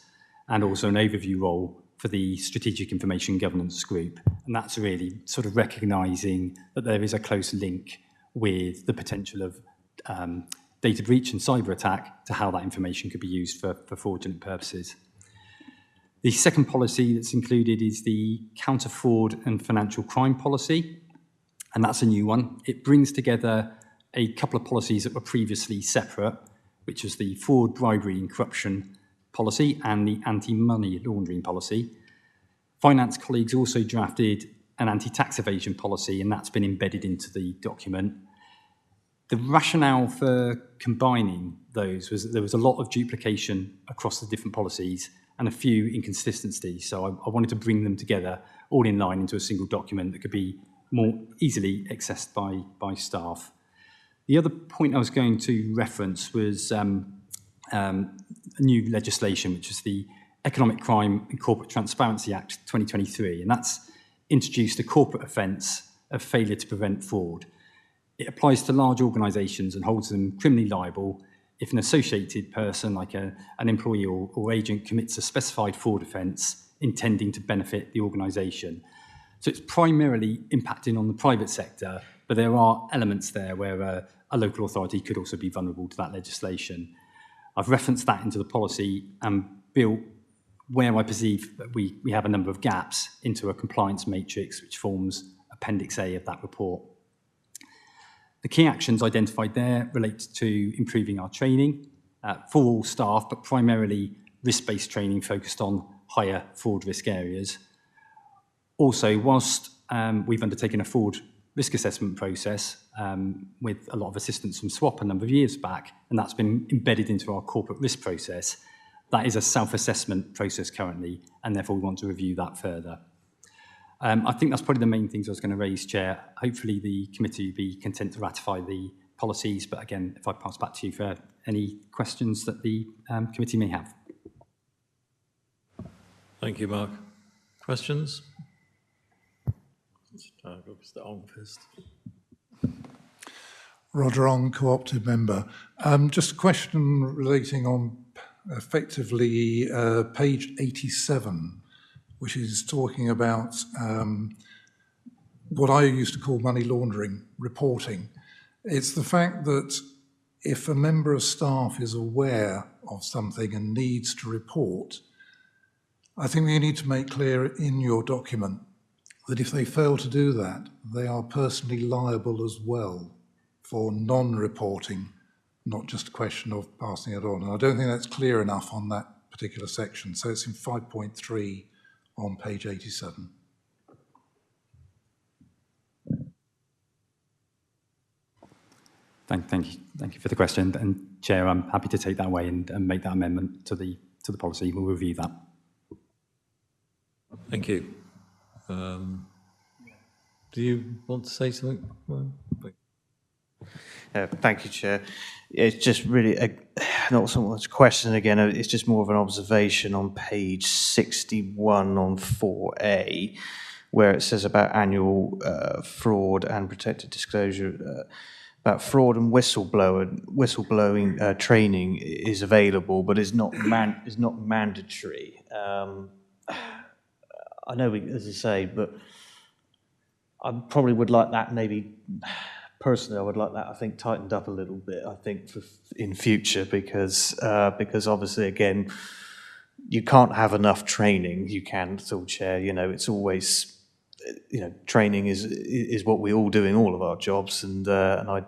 and also an overview role for the Strategic Information Governance Group. And that's really sort of recognising that there is a close link with the potential of data breach and cyber attack to how that information could be used for fraudulent purposes. The second policy that's included is the Counter Fraud and Financial Crime policy, and that's a new one. It brings together a couple of policies that were previously separate, which is the Fraud, Bribery and Corruption policy and the anti-money laundering policy. Finance colleagues also drafted an anti-tax evasion policy, and that's been embedded into the document. The rationale for combining those was that there was a lot of duplication across the different policies and a few inconsistencies. So I wanted to bring them together all in line into a single document that could be more easily accessed by staff. The other point I was going to reference was new legislation, which is the Economic Crime and Corporate Transparency Act 2023, and that's introduced a corporate offence of failure to prevent fraud. It applies to large organisations and holds them criminally liable if an associated person, like an employee or agent, commits a specified fraud offence intending to benefit the organisation. So it's primarily impacting on the private sector, but there are elements there where a local authority could also be vulnerable to that legislation. I've referenced that into the policy and built where I perceive that we have a number of gaps into a compliance matrix which forms Appendix A of that report. The key actions identified there relate to improving our training for all staff, but primarily risk-based training focused on higher fraud risk areas. Also, whilst we've undertaken a fraud risk assessment process with a lot of assistance from SWAP a number of years back, and that's been embedded into our corporate risk process, that is a self-assessment process currently, and therefore we want to review that further. I think that's probably the main things I was going to raise, Chair. Hopefully the committee will be content to ratify the policies, but again, if I pass back to you for any questions that the committee may have. Thank you, Mark. Questions? Mr. Ong first. Roger Ong, co-opted member. Just a question relating on effectively page 87, which is talking about what I used to call money laundering reporting. It's the fact that if a member of staff is aware of something and needs to report, I think you need to make clear in your document that if they fail to do that, they are personally liable as well for non-reporting, not just a question of passing it on. And I don't think that's clear enough on that particular section. So it's in 5.3 on page 87. Thank you for the question. And Chair, I'm happy to take that away and make that amendment to the policy. We'll review that. Thank you. Do you want to say something? Thank you, Chair. It's just really not so much a question again. It's just more of an observation on page 61 on 4A, where it says about annual fraud and protected disclosure. About fraud and whistleblowing training is available, but is not mandatory. I know, as I say, but I probably would like that maybe. Personally, I would like that, I think, tightened up a little bit, I think, in future, because obviously, again, you can't have enough training. You can still, Chair, it's always, training is what we all do in all of our jobs, and I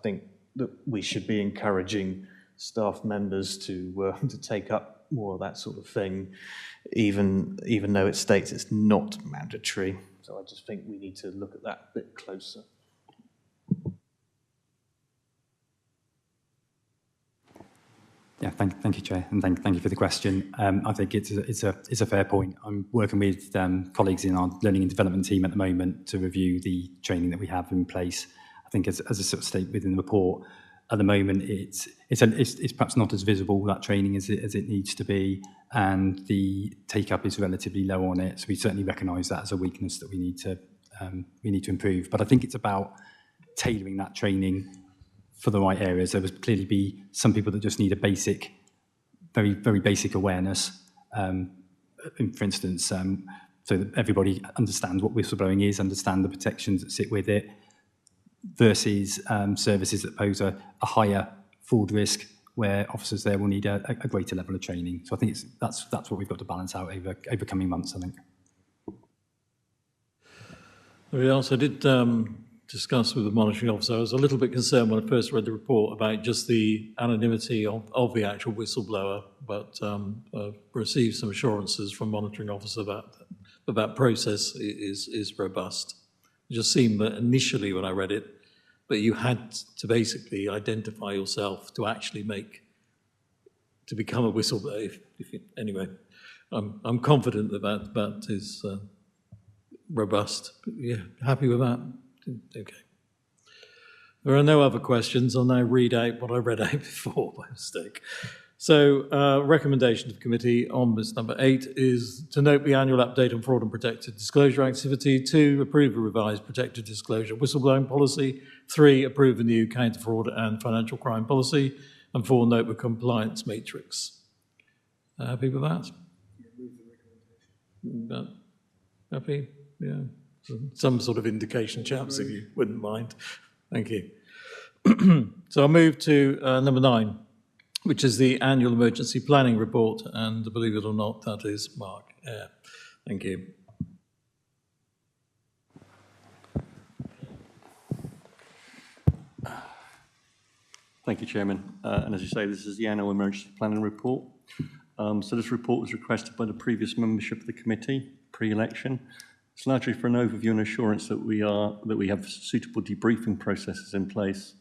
think that we should be encouraging staff members to take up more of that sort of thing, even though it states it's not mandatory. So I just think we need to look at that a bit closer. Yeah, thank you, Chair, and thank you for the question. I think it's a fair point. I'm working with colleagues in our learning and development team at the moment to review the training that we have in place. I think, as I sort of state within the report, at the moment it's perhaps not as visible, that training, as it needs to be, and the take up is relatively low on it. So we certainly recognise that as a weakness that we need to improve. But I think it's about tailoring that training for the right areas. There will clearly be some people that just need a basic, very, very basic awareness, for instance, so that everybody understands what whistleblowing is, understand the protections that sit with it, versus services that pose a higher fraud risk, where officers there will need a greater level of training. So I think that's what we've got to balance out over coming months, I think. We also did discuss with the monitoring officer. I was a little bit concerned when I first read the report about just the anonymity of the actual whistleblower, but received some assurances from monitoring officer that but that process is robust. It just seemed that initially when I read it, but you had to basically identify yourself to actually to become a whistleblower. Anyway, I'm confident that is robust. But yeah, happy with that? Okay. There are no other questions. I'll now read out what I read out before by mistake. So, recommendation of committee on this number 8 is to note the annual update on fraud and protected disclosure activity. 2, approve a revised protected disclosure whistleblowing policy. 3, approve a new counter fraud and financial crime policy. And 4, note the compliance matrix. Happy with that? Happy? Yeah. Some sort of indication, chaps, if you wouldn't mind. Thank you. So I'll move to number 9, which is the annual emergency planning report, and believe it or not, that is Mark Eyre. Thank you. Thank you, Chairman. And as you say, this is the annual emergency planning report. So this report was requested by the previous membership of the committee pre-election. It's largely for an overview and assurance that we have suitable debriefing processes in place,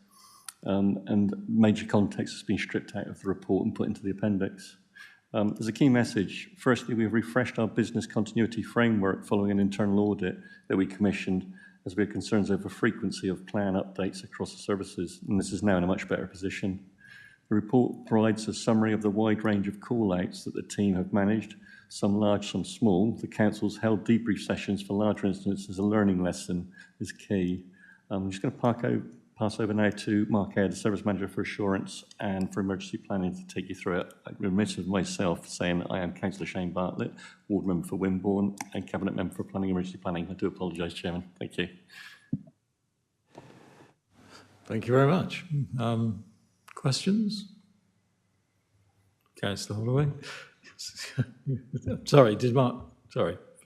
and major context has been stripped out of the report and put into the appendix. There's a key message. Firstly, we've refreshed our business continuity framework following an internal audit that we commissioned, as we have concerns over frequency of plan updates across the services, and this is now in a much better position. The report provides a summary of the wide range of call-outs that the team have managed, some large, some small. The council's held debrief sessions for larger incidents as a learning lesson is key. I'm just going to pass over now to Mark Eyre, the Service Manager for Assurance and for Emergency Planning, to take you through it. I remitted myself saying that I am Councillor Shane Bartlett, Ward Member for Wimborne and Cabinet Member for Planning and Emergency Planning. I do apologise, Chairman. Thank you. Thank you very much. Questions? Councillor Holloway? Sorry,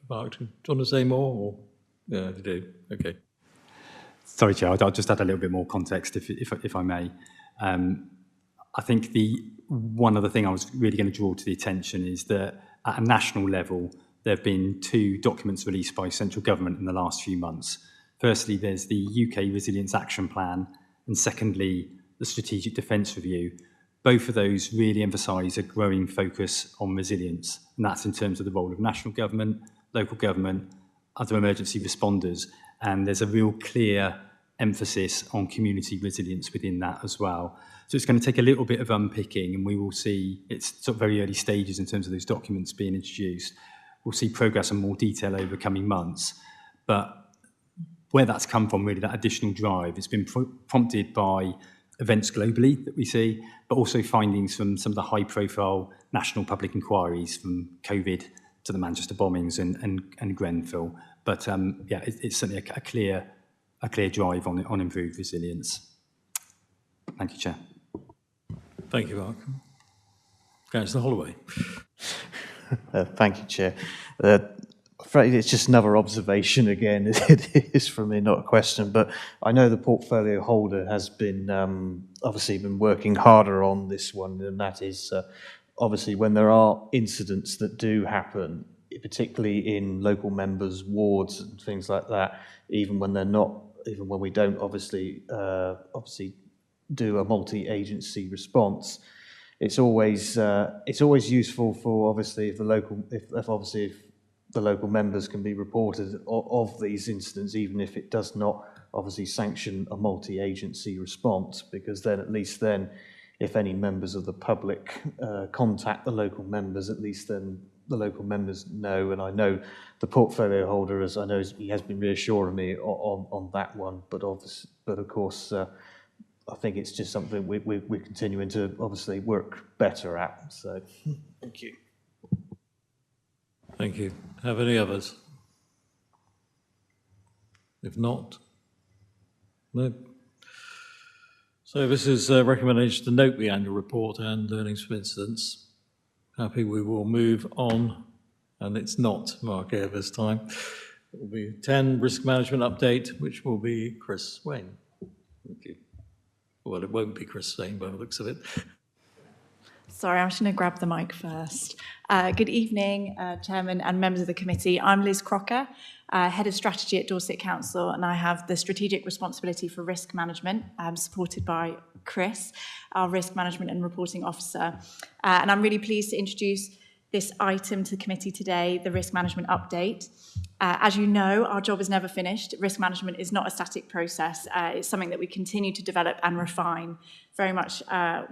Mark, do you want to say more? Or? Yeah, you do. Okay. Sorry, Chair, I'll just add a little bit more context, if I may. I think one other thing I was really going to draw to the attention is that at a national level, there have been 2 documents released by central government in the last few months. Firstly, there's the UK Resilience Action Plan, and secondly, the Strategic Defence Review. Both of those really emphasise a growing focus on resilience, and that's in terms of the role of national government, local government, other emergency responders, and there's a real clear emphasis on community resilience within that as well. So it's going to take a little bit of unpicking, and we will see, it's sort of very early stages in terms of those documents being introduced. We'll see progress and more detail over coming months, but where that's come from, really, that additional drive, it's been prompted by events globally that we see, but also findings from some of the high-profile national public inquiries, from COVID to the Manchester bombings and Grenfell. But yeah, it's certainly a clear drive on improved resilience. Thank you, Chair. Thank you, Mark. Councillor Holloway. Thank you, Chair. Afraid it's just another observation again. It is from me, not a question, but I know the portfolio holder has been obviously been working harder on this one, and that is obviously when there are incidents that do happen, particularly in local members' wards and things like that, even when we don't obviously do a multi-agency response, it's always useful for obviously if the local members can be reported of these incidents, even if it does not obviously sanction a multi-agency response, because then at least if any members of the public contact the local members, at least then the local members know. And I know the portfolio holder, as I know, he has been reassuring me on that one, but of course I think it's just something we're continuing to obviously work better at. So thank you. Thank you. Have any others? If not, no. So this is a recommendation to note the annual report and learnings from incidents. Happy, we will move on, and it's not Mark Eyre this time. It will be 10, risk management update, which will be Chris Swain. Thank you. Well, it won't be Chris Swain by the looks of it. Sorry, I'm just going to grab the mic first. Good evening, Chairman and members of the committee. I'm Liz Crocker, Head of Strategy at Dorset Council, and I have the strategic responsibility for risk management, supported by Chris, our Risk Management and Reporting Officer. And I'm really pleased to introduce this item to the committee today, the Risk Management Update. As you know, our job is never finished. Risk management is not a static process. It's something that we continue to develop and refine, very much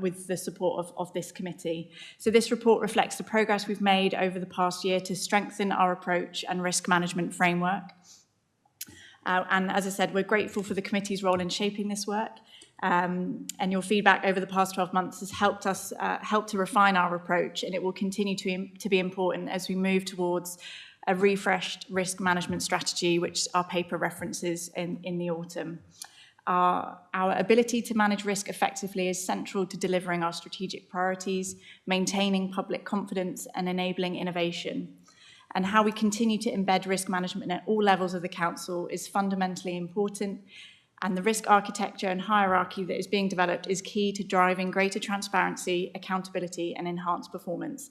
with the support of this committee. So this report reflects the progress we've made over the past year to strengthen our approach and risk management framework. And as I said, we're grateful for the committee's role in shaping this work. And your feedback over the past 12 months has helped us to refine our approach, and it will continue to be important as we move towards a refreshed risk management strategy, which our paper references in the autumn. Our ability to manage risk effectively is central to delivering our strategic priorities, maintaining public confidence and enabling innovation. And how we continue to embed risk management at all levels of the council is fundamentally important. And the risk architecture and hierarchy that is being developed is key to driving greater transparency, accountability, and enhanced performance.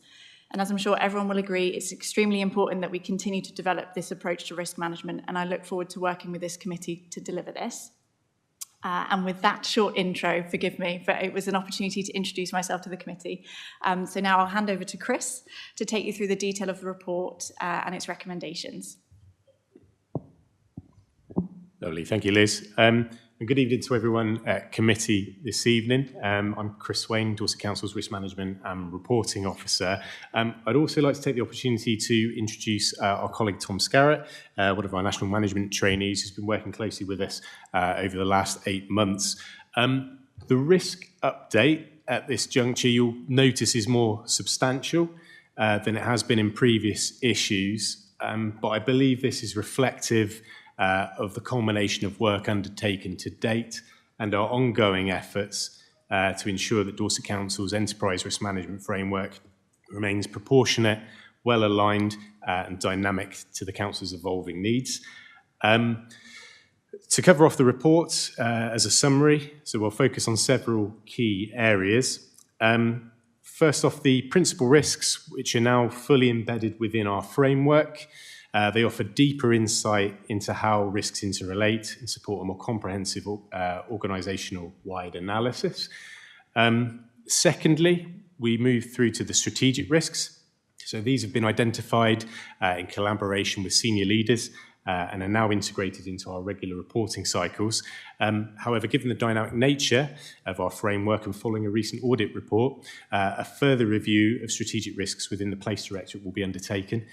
And as I'm sure everyone will agree, it's extremely important that we continue to develop this approach to risk management, and I look forward to working with this committee to deliver this. And with that short intro, forgive me, but it was an opportunity to introduce myself to the committee. So now I'll hand over to Chris to take you through the detail of the report and its recommendations. Lovely, thank you, Liz. And good evening to everyone at committee this evening. I'm Chris Swain, Dorset Council's Risk Management and Reporting Officer. I'd also like to take the opportunity to introduce our colleague Tom Scarrett, one of our national management trainees who's been working closely with us over the last 8 months. The risk update at this juncture, you'll notice, is more substantial than it has been in previous issues, but I believe this is reflective of the culmination of work undertaken to date and our ongoing efforts to ensure that Dorset Council's enterprise risk management framework remains proportionate, well aligned and dynamic to the Council's evolving needs. To cover off the report as a summary, so we'll focus on several key areas. First off, the principal risks, which are now fully embedded within our framework. They offer deeper insight into how risks interrelate and support a more comprehensive organisational-wide analysis. Secondly, we move through to the strategic risks. So these have been identified in collaboration with senior leaders and are now integrated into our regular reporting cycles. However, given the dynamic nature of our framework and following a recent audit report, a further review of strategic risks within the Place Directorate will be undertaken.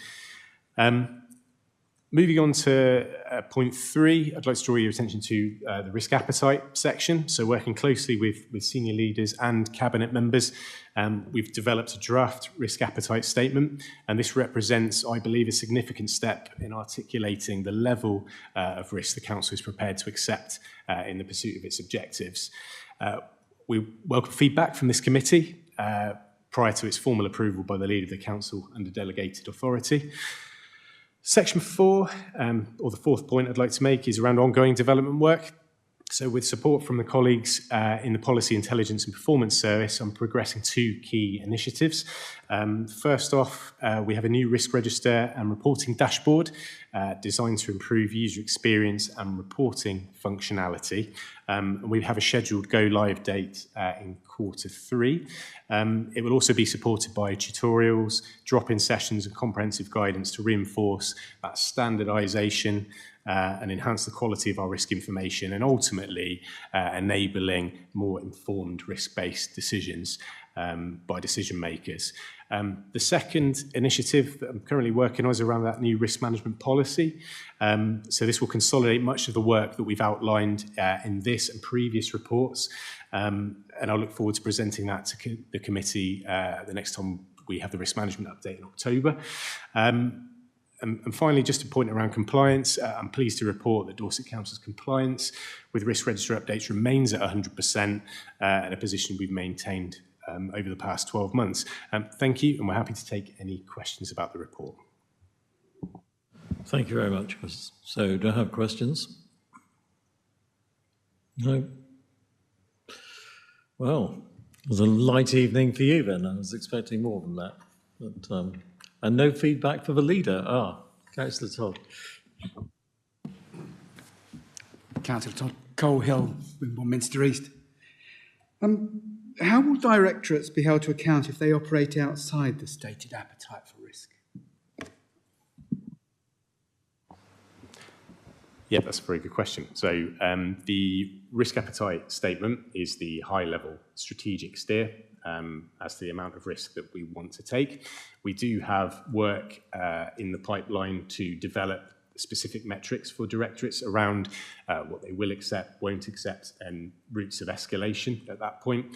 Moving on to point 3, I'd like to draw your attention to the risk appetite section. So working closely with senior leaders and cabinet members, we've developed a draft risk appetite statement, and this represents, I believe, a significant step in articulating the level of risk the Council is prepared to accept in the pursuit of its objectives. We welcome feedback from this committee prior to its formal approval by the leader of the Council under delegated authority. Section 4, or the fourth point I'd like to make, is around ongoing development work. So with support from the colleagues in the Policy, Intelligence and Performance Service, I'm progressing 2 key initiatives. First off, we have a new risk register and reporting dashboard designed to improve user experience and reporting functionality. We have a scheduled go-live date in Q3. It will also be supported by tutorials, drop-in sessions and comprehensive guidance to reinforce that standardisation and enhance the quality of our risk information and ultimately enabling more informed risk-based decisions by decision makers. The second initiative that I'm currently working on is around that new risk management policy. So this will consolidate much of the work that we've outlined in this and previous reports. And I look forward to presenting that to the committee the next time we have the risk management update in October. And finally, just a point around compliance. I'm pleased to report that Dorset Council's compliance with risk register updates remains at 100%, and a position we've maintained over the past 12 months. Thank you, and we're happy to take any questions about the report. Thank you very much. So do I have questions? No? Well, It was a light evening for you then. I was expecting more than that. But, and no feedback for the leader. Councillor Todd. Councillor Todd, Coal Hill, Wimborne Minster East. How will directorates be held to account if they operate outside the stated appetite for risk? Yeah, that's a very good question. So the risk appetite statement is the high-level strategic steer as to the amount of risk that we want to take. We do have work in the pipeline to develop specific metrics for directorates around what they will accept, won't accept, and routes of escalation at that point.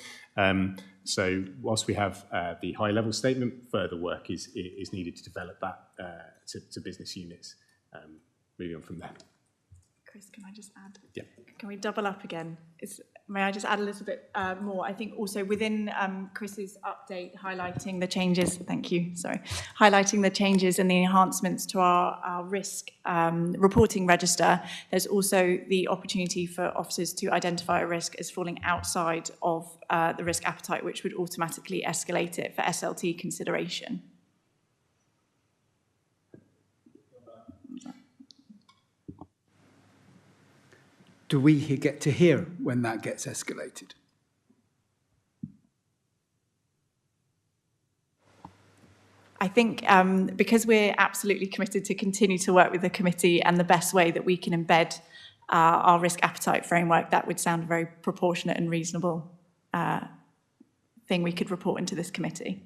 So whilst we have the high-level statement, further work is needed to develop that to business units. Moving on from there. Chris, can I just add? Yeah. Can we double up again? May I just add a little bit more? I think also within Chris's update highlighting the changes, highlighting the changes and the enhancements to our risk reporting register, there's also the opportunity for officers to identify a risk as falling outside of the risk appetite, which would automatically escalate it for SLT consideration. Do we get to hear when that gets escalated? I think because we're absolutely committed to continue to work with the committee, and the best way that we can embed our risk appetite framework, that would sound a very proportionate and reasonable thing we could report into this committee.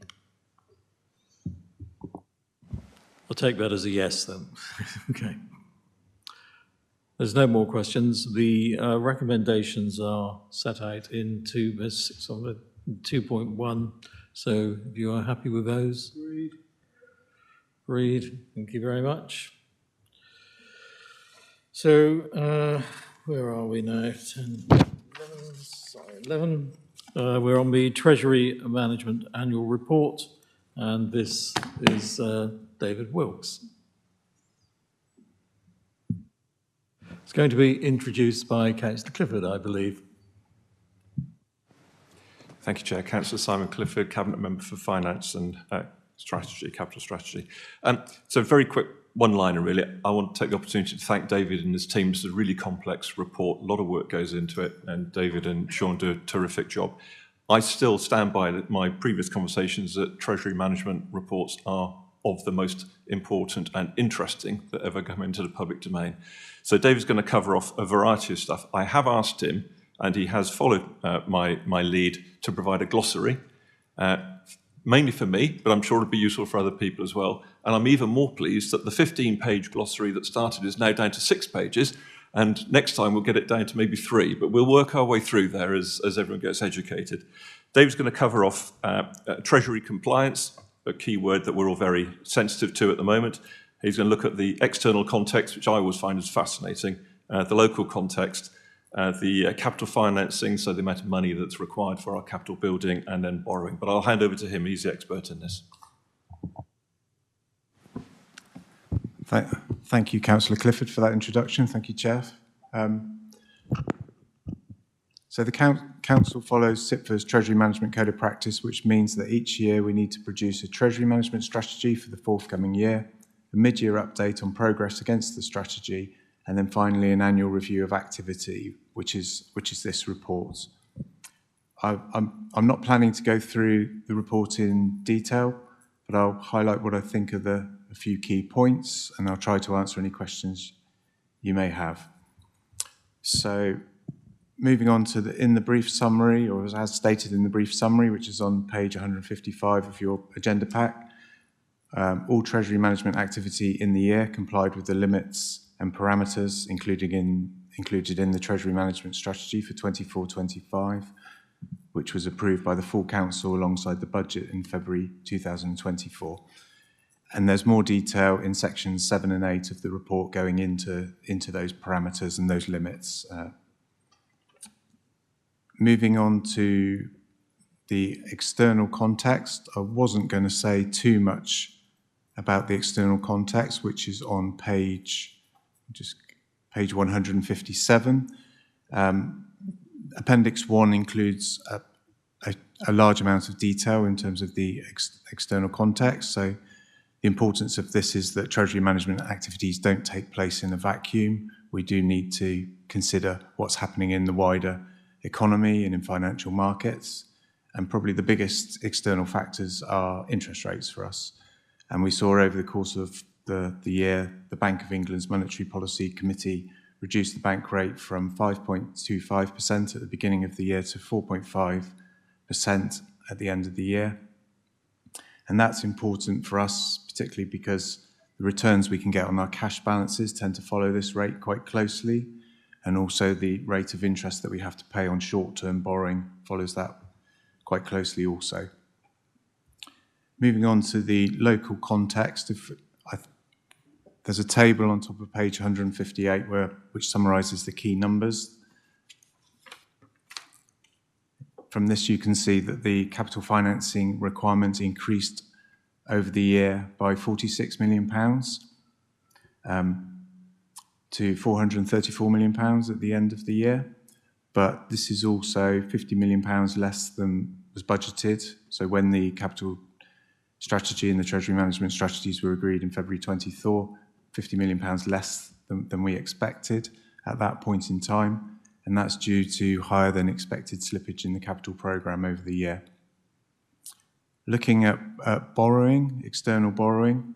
I'll take that as a yes then. Okay. There's no more questions. The recommendations are set out in 2.1. So if you are happy with those. Agreed. Thank you very much. So where are we now? 11. We're on the Treasury Management Annual Report, and this is David Wilkes. It's going to be introduced by Councillor Clifford, I believe. Thank you, Chair. Councillor Simon Clifford, Cabinet Member for Finance and Strategy, Capital Strategy. So very quick one-liner, really. I want to take the opportunity to thank David and his team. It's a really complex report. A lot of work goes into it, and David and Sean do a terrific job. I still stand by my previous conversations that Treasury management reports are of the most important and interesting that ever come into the public domain. So David's going to cover off a variety of stuff. I have asked him, and he has followed my lead, to provide a glossary, mainly for me, but I'm sure it'll be useful for other people as well. And I'm even more pleased that the 15-page glossary that started is now down to 6 pages, and next time we'll get it down to maybe 3, but we'll work our way through there as everyone gets educated. David's going to cover off Treasury compliance, a key word that we're all very sensitive to at the moment. He's going to look at the external context, which I always find is fascinating, the local context, the capital financing, so the amount of money that's required for our capital building, and then borrowing. But I'll hand over to him. He's the expert in this. Thank you, Councillor Clifford, for that introduction. Thank you, Chair. So the Council follows SIPFA's Treasury Management Code of Practice, which means that each year we need to produce a Treasury Management strategy for the forthcoming year, a mid-year update on progress against the strategy, and then finally an annual review of activity, which is this report. I'm not planning to go through the report in detail, but I'll highlight what I think are a few key points, and I'll try to answer any questions you may have. So moving on to in the brief summary, or as stated in the brief summary, which is on page 155 of your agenda pack, all Treasury management activity in the year complied with the limits and parameters included in the Treasury Management Strategy for 24-25, which was approved by the full Council alongside the budget in February 2024. And there's more detail in sections 7 and 8 of the report going into those parameters and those limits. Moving on to the external context, I wasn't going to say too much about the external context, which is on page 157. Appendix 1 includes a a large amount of detail in terms of the external context. So the importance of this is that treasury management activities don't take place in a vacuum. We do need to consider what's happening in the wider economy and in financial markets. And probably the biggest external factors are interest rates for us. And we saw over the course of the year, the Bank of England's Monetary Policy Committee reduced the bank rate from 5.25% at the beginning of the year to 4.5% at the end of the year. And that's important for us, particularly because the returns we can get on our cash balances tend to follow this rate quite closely. And also the rate of interest that we have to pay on short-term borrowing follows that quite closely also. Moving on to the local context, there's a table on top of page 158 which summarises the key numbers. From this you can see that the capital financing requirement increased over the year by £46 million to £434 million at the end of the year. But this is also £50 million less than was budgeted. So when the capital strategy and the treasury management strategies were agreed in February 24, £50 million less than we expected at that point in time. And that's due to higher than expected slippage in the capital programme over the year. Looking at borrowing, external borrowing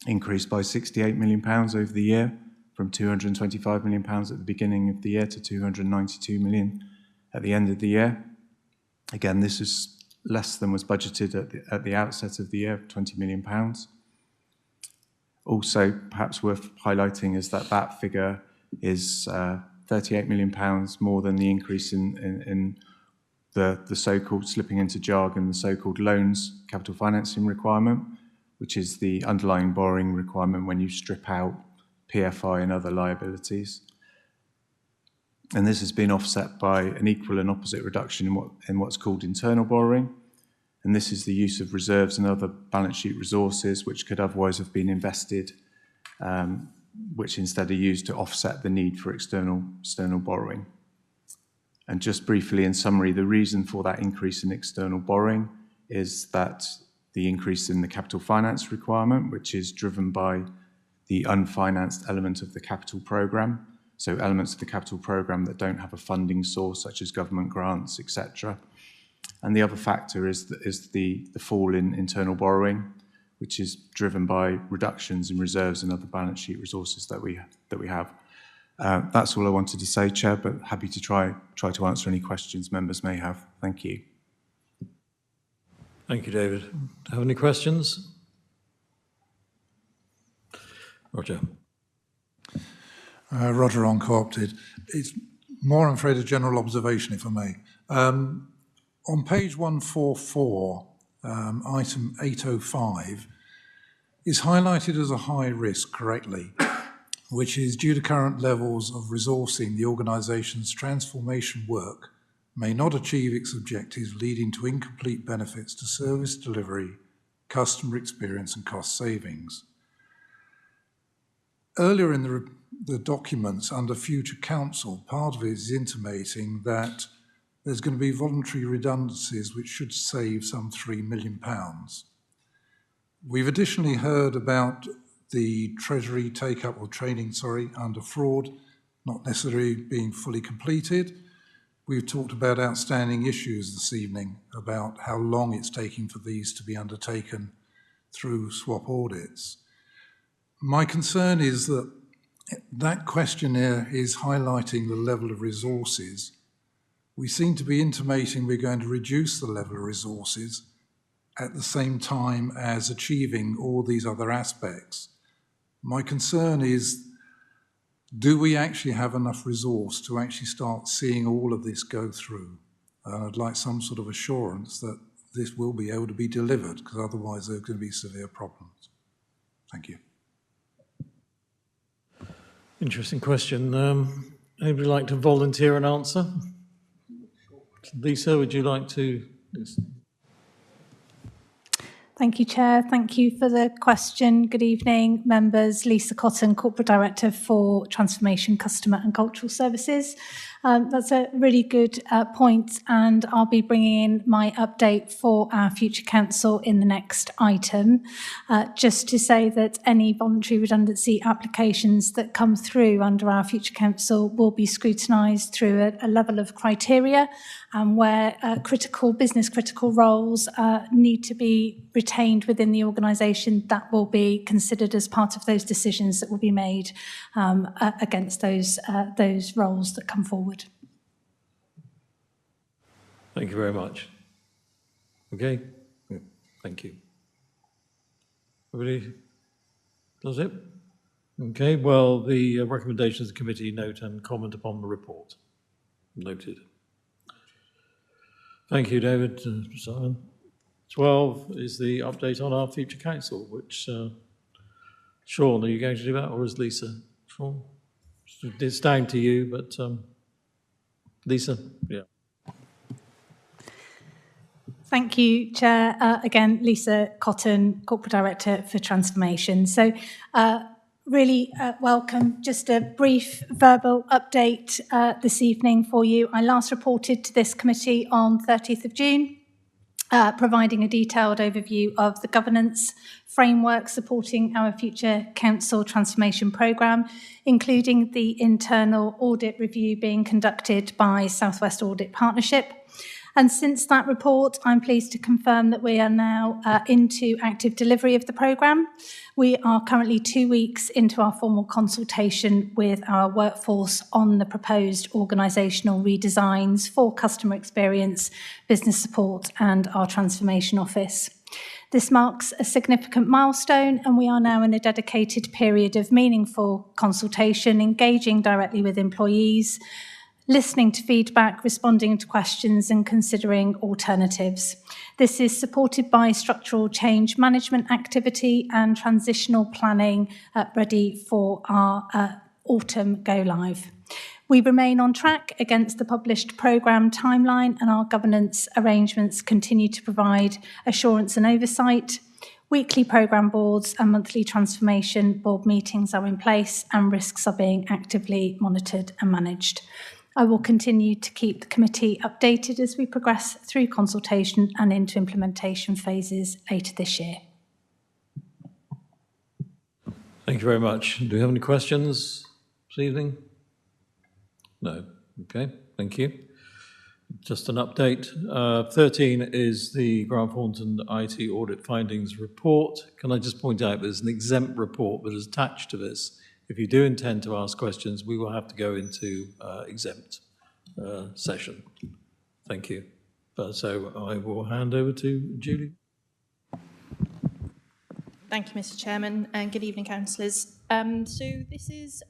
increased by £68 million over the year, from £225 million at the beginning of the year to £292 million at the end of the year. Again, this is less than was budgeted at the outset of the year, £20 million. Also, perhaps worth highlighting is that figure is £38 million more than the increase in the so-called, slipping into jargon, the so-called loans capital financing requirement, which is the underlying borrowing requirement when you strip out PFI and other liabilities. And this has been offset by an equal and opposite reduction in what's called internal borrowing. And this is the use of reserves and other balance sheet resources which could otherwise have been invested, which instead are used to offset the need for external borrowing. And just briefly, in summary, the reason for that increase in external borrowing is that the increase in the capital finance requirement, which is driven by the unfinanced element of the capital programme, so elements of the capital programme that don't have a funding source, such as government grants, etc. And the other factor is the fall in internal borrowing, which is driven by reductions in reserves and other balance sheet resources that we have. That's all I wanted to say, Chair, but happy to try to answer any questions members may have. Thank you. Thank you, David. Do you have any questions? Roger. Roger on Co-opted. It's more, I'm afraid, a general observation, if I may. On page 144, item 805 is highlighted as a high risk correctly, which is due to current levels of resourcing, the organisation's transformation work may not achieve its objectives, leading to incomplete benefits to service delivery, customer experience and cost savings. Earlier in the documents under future council, part of it is intimating that there's going to be voluntary redundancies which should save some £3 million. We've additionally heard about the Treasury take-up or training, under fraud, not necessarily being fully completed. We've talked about outstanding issues this evening, about how long it's taking for these to be undertaken through swap audits. My concern is that that questionnaire is highlighting the level of resources. We seem to be intimating we're going to reduce the level of resources at the same time as achieving all these other aspects. My concern is, do we actually have enough resource to actually start seeing all of this go through? I'd like some sort of assurance that this will be able to be delivered, because otherwise there are going to be severe problems. Thank you. Interesting question. Anybody like to volunteer an answer? Lisa, would you like to? Thank you, Chair. Thank you for the question. Good evening, members. Lisa Cotton, Corporate Director for Transformation, Customer and Cultural Services. That's a really good point, and I'll be bringing in my update for our Future Council in the next item. Just to say that any voluntary redundancy applications that come through under our Future Council will be scrutinised through a level of criteria, and where business critical roles need to be retained within the organisation, that will be considered as part of those decisions that will be made against those roles that come forward. Thank you very much. Okay, thank you. Everybody does it? Okay, well, the recommendations of the committee note and comment upon the report. Noted. Thank you, David. Simon. 12 is the update on our Future Council, which, Sean, are you going to do that, or is Lisa? Sean? It's down to you, but Lisa, yeah. Thank you, Chair. Again, Lisa Cotton, Corporate Director for Transformation. So really welcome. Just a brief verbal update this evening for you. I last reported to this committee on 30th of June, providing a detailed overview of the governance framework supporting our Future Council transformation programme, including the internal audit review being conducted by South West Audit Partnership. And since that report, I'm pleased to confirm that we are now into active delivery of the programme. We are currently 2 weeks into our formal consultation with our workforce on the proposed organisational redesigns for customer experience, business support and our transformation office. This marks a significant milestone, and we are now in a dedicated period of meaningful consultation, engaging directly with employees, listening to feedback, responding to questions and considering alternatives. This is supported by structural change management activity and transitional planning ready for our autumn go live. We remain on track against the published programme timeline, and our governance arrangements continue to provide assurance and oversight. Weekly programme boards and monthly transformation board meetings are in place, and risks are being actively monitored and managed. I will continue to keep the committee updated as we progress through consultation and into implementation phases later this year. Thank you very much. Do we have any questions this evening? No. Okay, thank you. Just an update. 13 is the Grant Thornton IT audit findings report. Can I just point out there's an exempt report that is attached to this. If you do intend to ask questions, we will have to go into exempt session. Thank you. So I will hand over to Julie. Thank you, Mr. Chairman, and good evening, councillors. So this is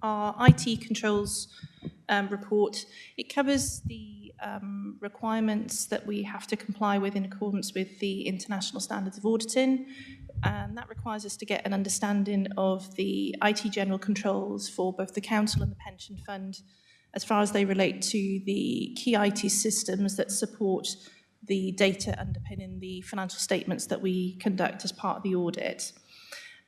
our IT controls report. It covers the requirements that we have to comply with in accordance with the International Standards of Auditing. And that requires us to get an understanding of the IT general controls for both the council and the pension fund, as far as they relate to the key IT systems that support the data underpinning the financial statements that we conduct as part of the audit.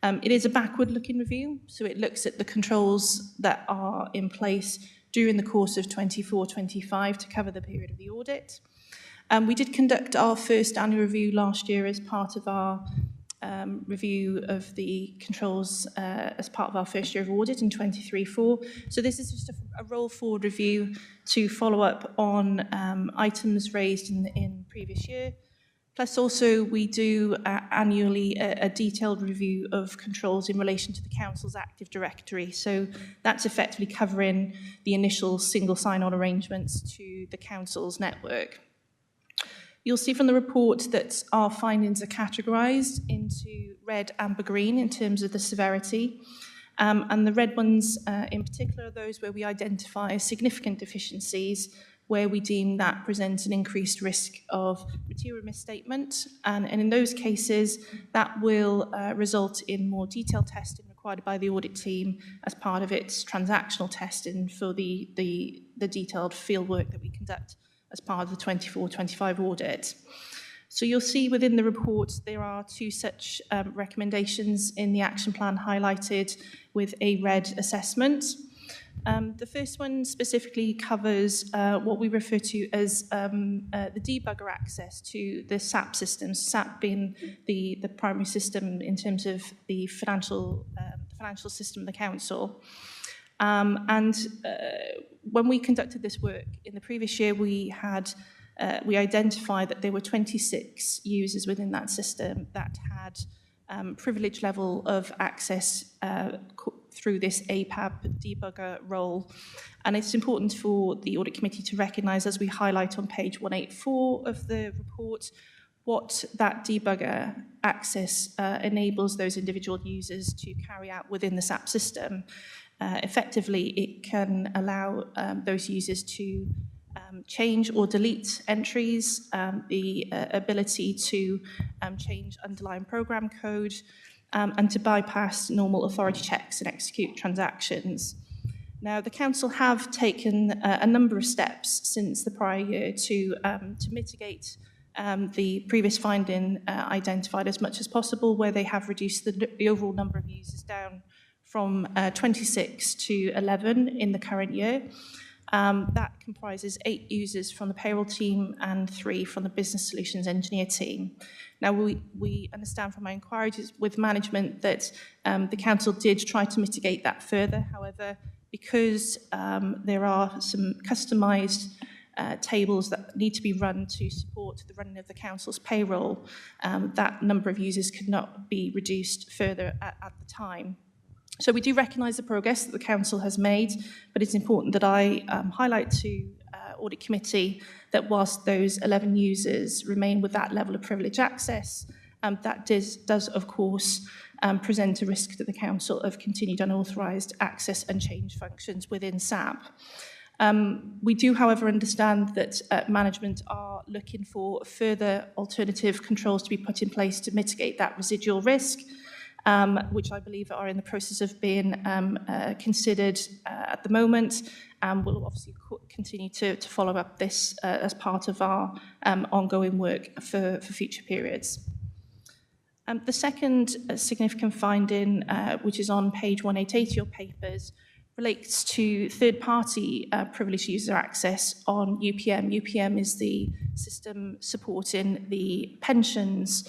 It is a backward-looking review, so it looks at the controls that are in place during the course of 24-25 to cover the period of the audit. We did conduct our first annual review last year as part of our review of the controls as part of our first year of audit in 23-4. So this is just a roll forward review to follow up on items raised in previous year. Plus also we do annually a detailed review of controls in relation to the council's active directory. So that's effectively covering the initial single sign-on arrangements to the council's network. You'll see from the report that our findings are categorised into red, amber, green in terms of the severity. And the red ones in particular are those where we identify significant deficiencies, where we deem that presents an increased risk of material misstatement. And in those cases, that will result in more detailed testing required by the audit team as part of its transactional testing for the detailed field work that we conduct as part of the 24-25 audit. So you'll see within the report there are two such recommendations in the action plan highlighted with a red assessment. The first one specifically covers what we refer to as the debugger access to the SAP systems, SAP being the primary system in terms of the financial system of the council. When we conducted this work in the previous year, we identified that there were 26 users within that system that had privilege level of access through this APAB debugger role. And it's important for the Audit Committee to recognise, as we highlight on page 184 of the report, what that debugger access enables those individual users to carry out within the SAP system. Effectively, it can allow those users to change or delete entries, the ability to change underlying program code, and to bypass normal authority checks and execute transactions. Now, the Council have taken a number of steps since the prior year to mitigate the previous finding identified as much as possible, where they have reduced the overall number of users down from 26 to 11 in the current year. That comprises 8 users from the payroll team and 3 from the business solutions engineer team. Now, we understand from our inquiries with management that the council did try to mitigate that further. However, because there are some customised tables that need to be run to support the running of the council's payroll, that number of users could not be reduced further at the time. So we do recognise the progress that the Council has made, but it's important that I highlight to Audit Committee that whilst those 11 users remain with that level of privilege access, that does of course present a risk to the Council of continued unauthorised access and change functions within SAP. We do, however, understand that management are looking for further alternative controls to be put in place to mitigate that residual risk, which I believe are in the process of being considered at the moment. We'll obviously continue to follow up this as part of our ongoing work for future periods. The second significant finding, which is on page 188 of your papers, relates to third-party privileged user access on UPM. UPM is the system supporting the pensions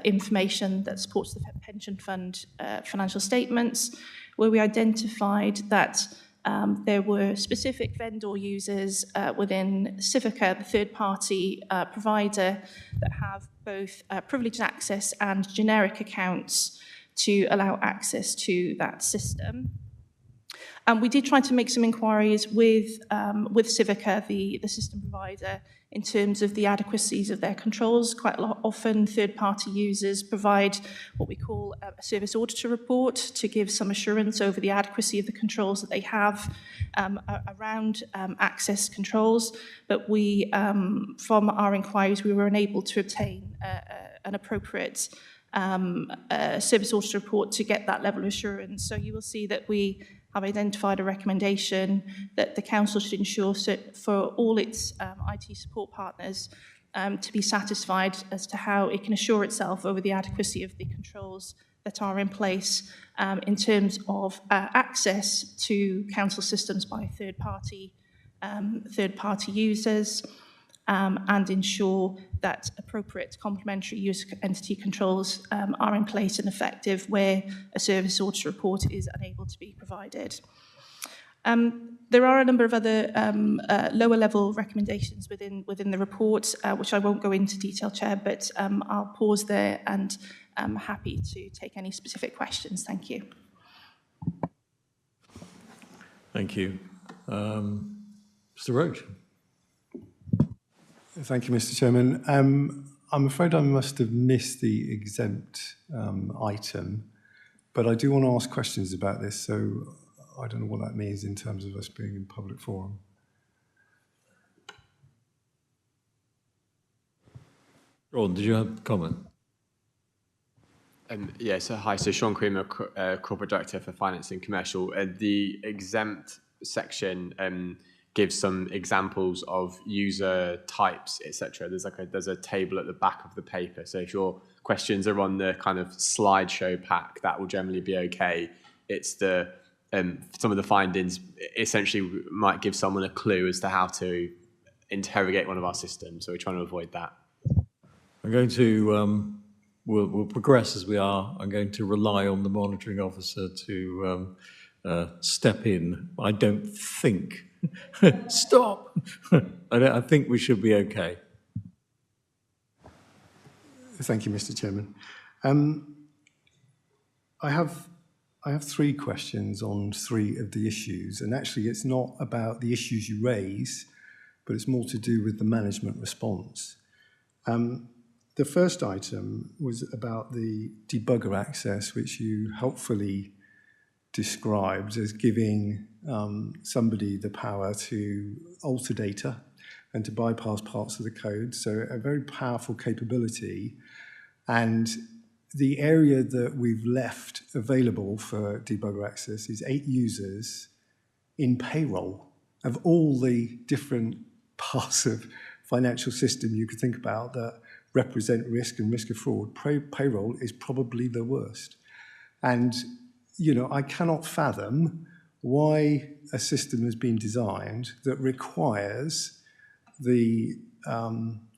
information that supports the pension fund financial statements, where we identified that there were specific vendor users within Civica, the third-party provider, that have both privileged access and generic accounts to allow access to that system. We did try to make some inquiries with Civica, the system provider, in terms of the adequacies of their controls. Quite often, third-party users provide what we call a service auditor report to give some assurance over the adequacy of the controls that they have around access controls. But we, from our inquiries, we were unable to obtain an appropriate service auditor report to get that level of assurance. So you will see that we have identified a recommendation that the Council should ensure for all its IT support partners to be satisfied as to how it can assure itself over the adequacy of the controls that are in place in terms of access to Council systems by third-party users, and ensure that appropriate complementary user entity controls are in place and effective where a service auditor report is unable to be provided. There are a number of other lower level recommendations within the report, which I won't go into detail, Chair, but I'll pause there and I'm happy to take any specific questions. Thank you. Thank you. Mr. Roach. Thank you, Mr. Chairman. I'm afraid I must have missed the exempt item, but I do want to ask questions about this, so I don't know what that means in terms of us being in public forum. Ron, did you have a comment? Yeah, so hi, so Sean Creamer, Corporate Director for Finance and Commercial. The exempt section gives some examples of user types, etc. There's a table at the back of the paper. So if your questions are on the kind of slideshow pack, that will generally be okay. It's the some of the findings essentially might give someone a clue as to how to interrogate one of our systems. So we're trying to avoid that. I'm going to, we'll progress as we are. I'm going to rely on the monitoring officer to step in. I don't think, stop. I think we should be okay. Thank you, Mr. Chairman. I have 3 questions on 3 of the issues, and actually it's not about the issues you raise, but it's more to do with the management response. The first item was about the debugger access, which you helpfully described as giving somebody the power to alter data and to bypass parts of the code. So a very powerful capability. And the area that we've left available for debugger access is 8 users in payroll. Of all the different parts of financial system you could think about that represent risk and risk of fraud, payroll is probably the worst. And, you know, I cannot fathom why a system has been designed that requires the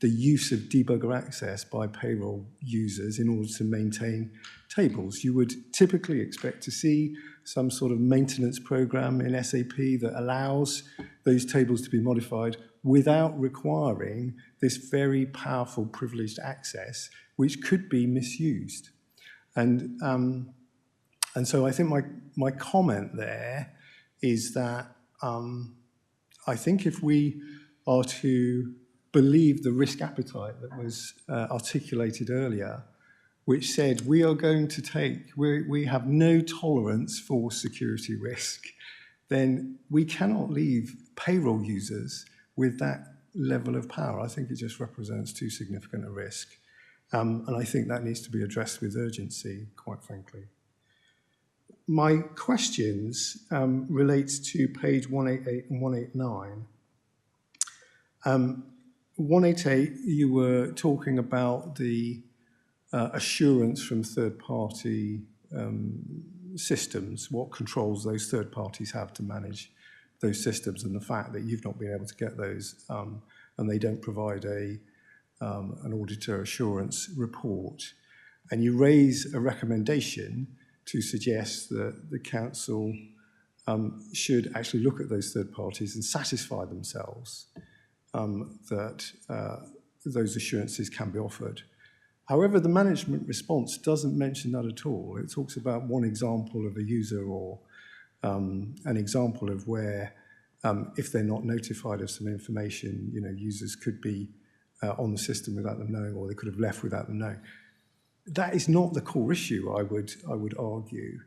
use of debugger access by payroll users in order to maintain tables. You would typically expect to see some sort of maintenance program in SAP that allows those tables to be modified without requiring this very powerful privileged access, which could be misused. And so I think my comment there is that I think if we are to believe the risk appetite that was articulated earlier, which said we are going to we have no tolerance for security risk, then we cannot leave payroll users with that level of power. I think it just represents too significant a risk. And I think that needs to be addressed with urgency, quite frankly. My questions relates to page 188 and 189. 188, you were talking about the assurance from third-party systems, what controls those third parties have to manage those systems, and the fact that you've not been able to get those and they don't provide an auditor assurance report. And you raise a recommendation to suggest that the council should actually look at those third parties and satisfy themselves that those assurances can be offered. However, the management response doesn't mention that at all. It talks about one example of a user or an example of where, if they're not notified of some information, you know, users could be on the system without them knowing, or they could have left without them knowing. That is not the core issue, I would argue.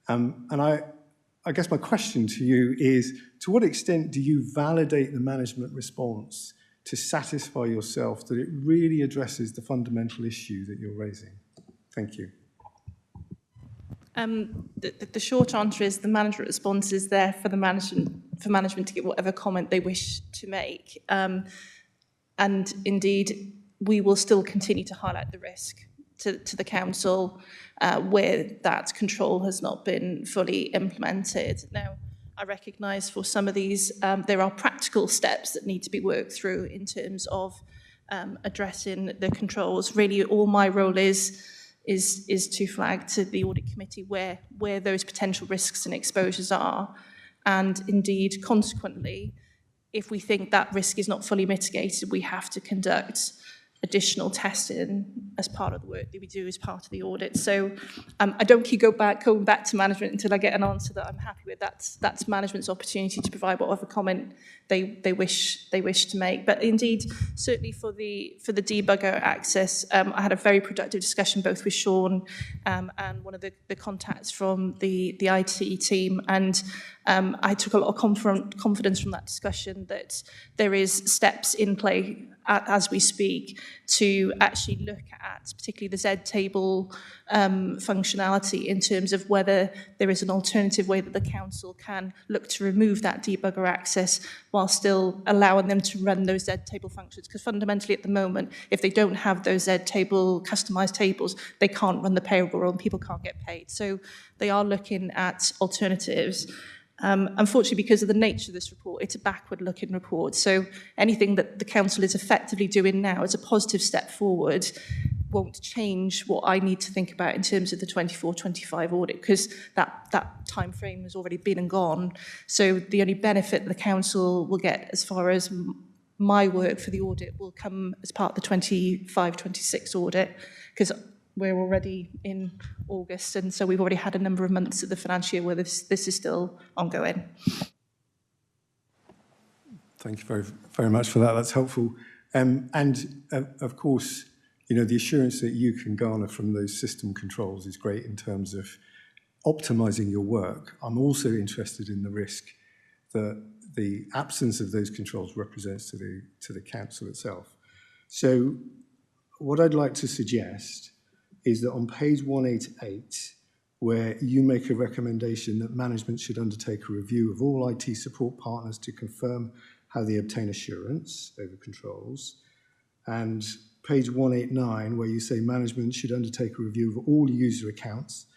And I guess my question to you is, to what extent do you validate the management response to satisfy yourself that it really addresses the fundamental issue that you're raising? Thank you. The short answer is the management response is there for the management to get whatever comment they wish to make. And indeed, we will still continue to highlight the risk to the council where that control has not been fully implemented. Now, I recognise for some of these, there are practical steps that need to be worked through in terms of addressing the controls. Really, all my role is to flag to the audit committee where those potential risks and exposures are. And indeed, consequently, if we think that risk is not fully mitigated, we have to conduct additional testing as part of the work that we do as part of the audit. So I don't keep going back to management until I get an answer that I'm happy with. That's management's opportunity to provide whatever comment they wish to make. But indeed, certainly for the debugger access, I had a very productive discussion both with Sean and one of the contacts from the IT team, and I took a lot of confidence from that discussion that there is steps in play as we speak to actually look at particularly the Z table functionality in terms of whether there is an alternative way that the council can look to remove that debugger access while still allowing them to run those Z table functions. Because fundamentally at the moment, if they don't have those Z table customized tables, they can't run the payroll and people can't get paid. So they are looking at alternatives. Unfortunately, because of the nature of this report, it's a backward-looking report. So anything that the council is effectively doing now is a positive step forward, won't change what I need to think about in terms of the 24-25 audit, because that time frame has already been and gone. So the only benefit the council will get as far as my work for the audit will come as part of the 25-26 audit, because we're already in August, and so we've already had a number of months of the financial year where this is still ongoing. Thank you very, very much for that. That's helpful. Of course, you know, the assurance that you can garner from those system controls is great in terms of optimizing your work. I'm also interested in the risk that the absence of those controls represents to the council itself. So what I'd like to suggest is that on page 188, where you make a recommendation that management should undertake a review of all IT support partners to confirm how they obtain assurance over controls, and page 189, where you say management should undertake a review of all user accounts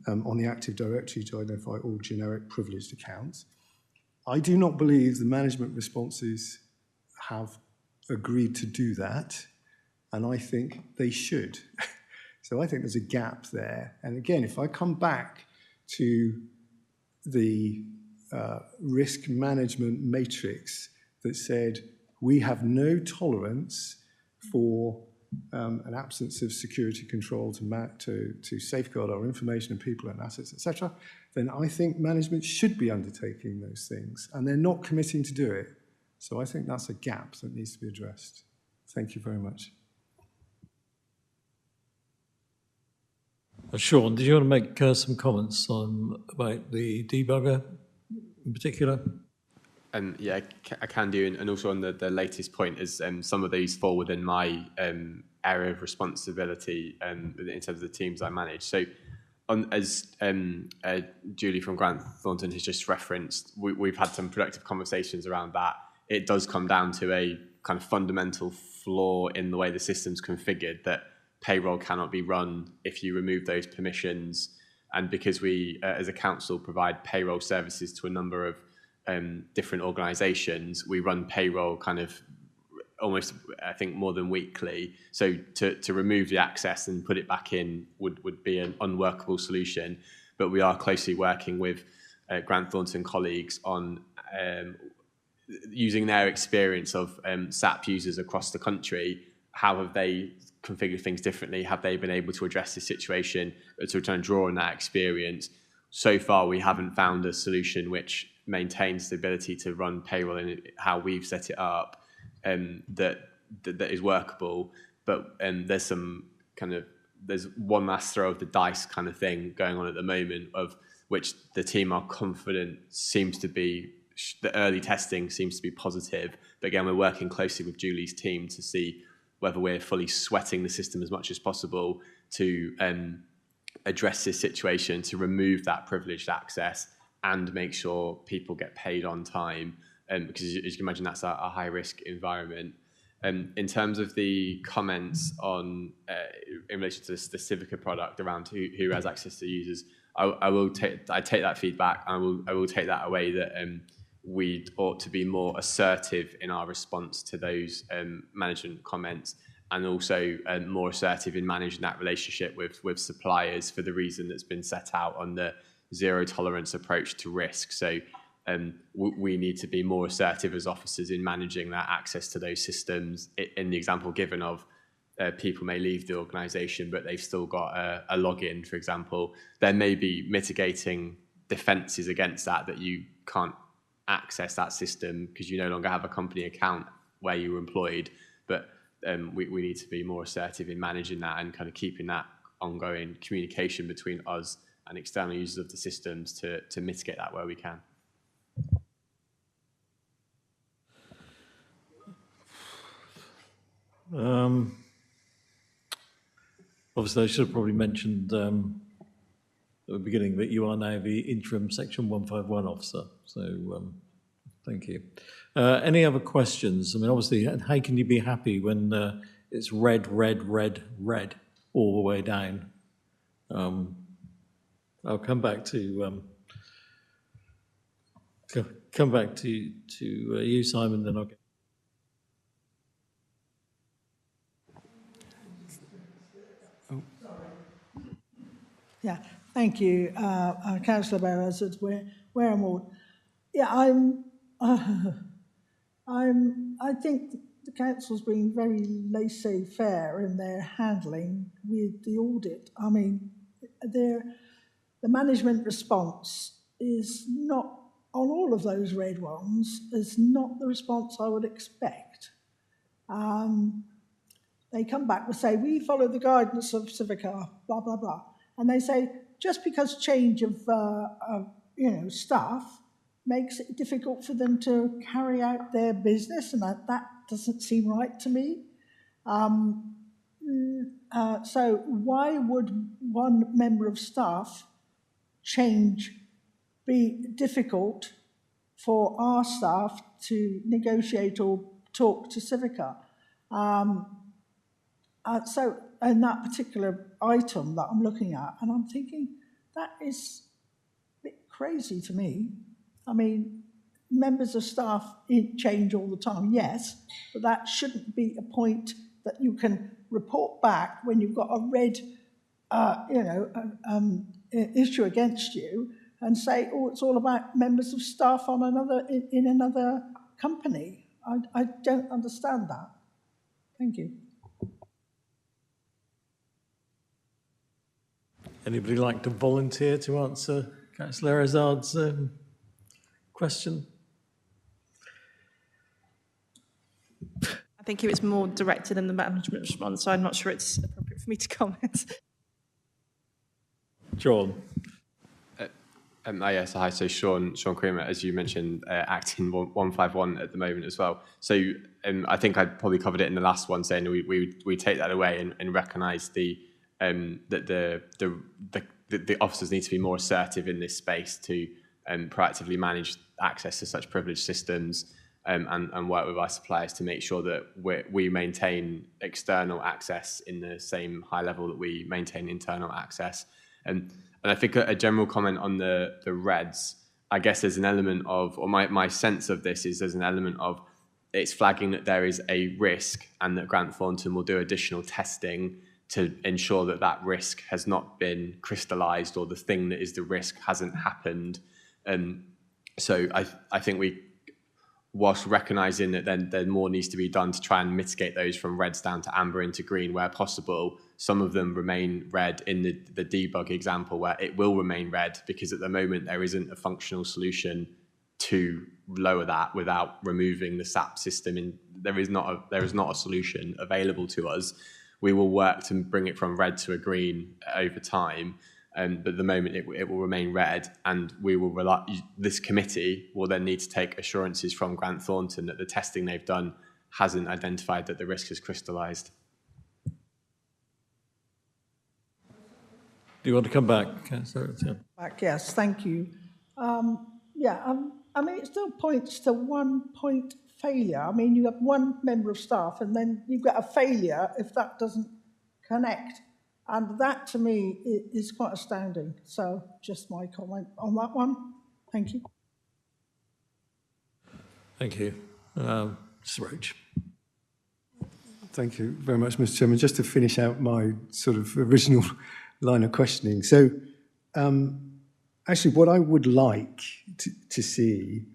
on the Active Directory to identify all generic privileged accounts. I do not believe the management responses have agreed to do that, and I think they should. So I think there's a gap there. And again, if I come back to the risk management matrix that said we have no tolerance for an absence of security control to safeguard our information and people and assets, etc., then I think management should be undertaking those things, and they're not committing to do it. So I think that's a gap that needs to be addressed. Thank you very much. Sean, did you want to make some comments about the debugger in particular? Yeah, I can do, and also on the latest point is some of these fall within my area of responsibility in terms of the teams I manage. So, as Julie from Grant Thornton has just referenced, we've had some productive conversations around that. It does come down to a kind of fundamental flaw in the way the system's configured, that payroll cannot be run if you remove those permissions. And because we, as a council, provide payroll services to a number of different organisations, we run payroll kind of almost, I think, more than weekly. So to remove the access and put it back in would be an unworkable solution. But we are closely working with Grant Thornton colleagues on using their experience of SAP users across the country. How have they configured things differently? Have they been able to address this situation, to try and draw on that experience? So far, we haven't found a solution which maintains the ability to run payroll in how we've set it up, that is workable. But there's some there's one last throw of the dice kind of thing going on at the moment, of which the team are confident seems to be, the early testing seems to be positive. But again, we're working closely with Julie's team to see whether we're fully sweating the system as much as possible to address this situation, to remove that privileged access and make sure people get paid on time. Because as you can imagine, that's a high-risk environment. In terms of the comments on in relation to the Civica product around who has access to users, I take that feedback, and I will take that away, that we ought to be more assertive in our response to those management comments, and also more assertive in managing that relationship with suppliers for the reason that's been set out on the zero tolerance approach to risk. So we need to be more assertive as officers in managing that access to those systems. In the example given of people may leave the organisation, but they've still got a login, for example, there may be mitigating defences against that you can't access that system because you no longer have a company account where you were employed. But we need to be more assertive in managing that and kind of keeping that ongoing communication between us and external users of the systems to mitigate that where we can. Obviously, I should have probably mentioned at the beginning that you are now the interim Section 151 officer. So thank you. Any other questions? I mean, obviously, how can you be happy when it's red, red, red, red all the way down? I'll come back to you, Simon. Then I'll get. Yeah, thank you, Councillor Barrows. It's where I'm all. Yeah, I think the council's been very laissez-faire in their handling with the audit. I mean, the management response is not on all of those red ones. Is not the response I would expect. They come back and say, we follow the guidance of Civica, blah, blah, blah. And they say, just because change of staff makes it difficult for them to carry out their business, and that doesn't seem right to me. So why would one member of staff change be difficult for our staff to negotiate or talk to Civica? So in that particular item that I'm looking at, and I'm thinking, that is a bit crazy to me. I mean, members of staff change all the time, yes, but that shouldn't be a point that you can report back when you've got a red, issue against you and say, oh, it's all about members of staff on in another company. I don't understand that. Thank you. Anybody like to volunteer to answer Councillor Azard's question? I think it was more directed in the management response, so I'm not sure it's appropriate for me to comment. John. Yes, hi. So Sean Creamer, as you mentioned, acting 151 at the moment as well. So I think I probably covered it in the last one, saying we take that away and recognise that the officers need to be more assertive in this space to proactively manage access to such privileged systems and work with our suppliers to make sure that we maintain external access in the same high level that we maintain internal access. And I think a general comment on the reds, I guess there's an element of, or my sense of this is there's an element of it's flagging that there is a risk and that Grant Thornton will do additional testing to ensure that that risk has not been crystallised or the thing that is the risk hasn't happened. So I think whilst recognising that then more needs to be done to try and mitigate those from reds down to amber into green where possible, some of them remain red in the debug example where it will remain red because at the moment there isn't a functional solution to lower that without removing the SAP system. There is not a solution available to us. We will work to bring it from red to a green over time, but at the moment it will remain red, and we will this committee will then need to take assurances from Grant Thornton that the testing they've done hasn't identified that the risk has crystallised. Do you want to come back? Back, yes, thank you. I mean, it still points to 1 point failure. I mean, you have one member of staff and then you've got a failure if that doesn't connect. And that, to me, is quite astounding. So just my comment on that one. Thank you. Thank you. Mr. Roach. Thank you very much, Mr. Chairman. Just to finish out my sort of original line of questioning. So actually what I would like to see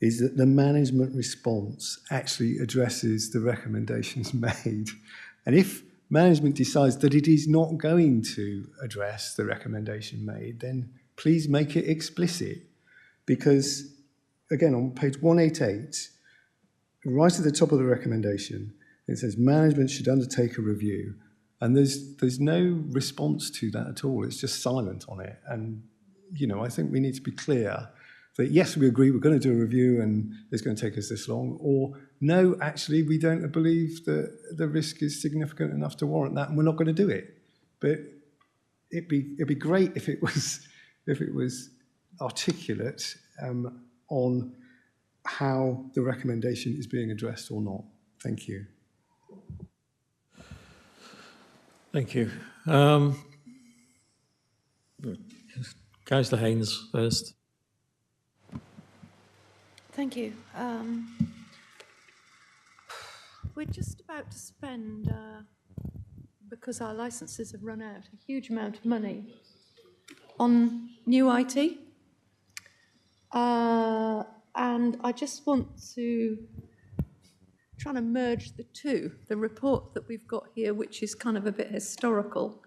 is that the management response actually addresses the recommendations made. And if management decides that it is not going to address the recommendation made, then please make it explicit. Because, again, on page 188, right at the top of the recommendation, it says management should undertake a review. And there's no response to that at all. It's just silent on it. And, you know, I think we need to be clear that yes, we agree we're going to do a review and it's going to take us this long, or no, actually we don't believe that the risk is significant enough to warrant that and we're not going to do it. But it'd be great if it was articulate on how the recommendation is being addressed or not. Thank you. Thank you. Councillor Haynes first. Thank you. We're just about to spend, because our licences have run out, a huge amount of money on new IT. And I just want to try to merge the two, the report that we've got here, which is kind of a bit historical,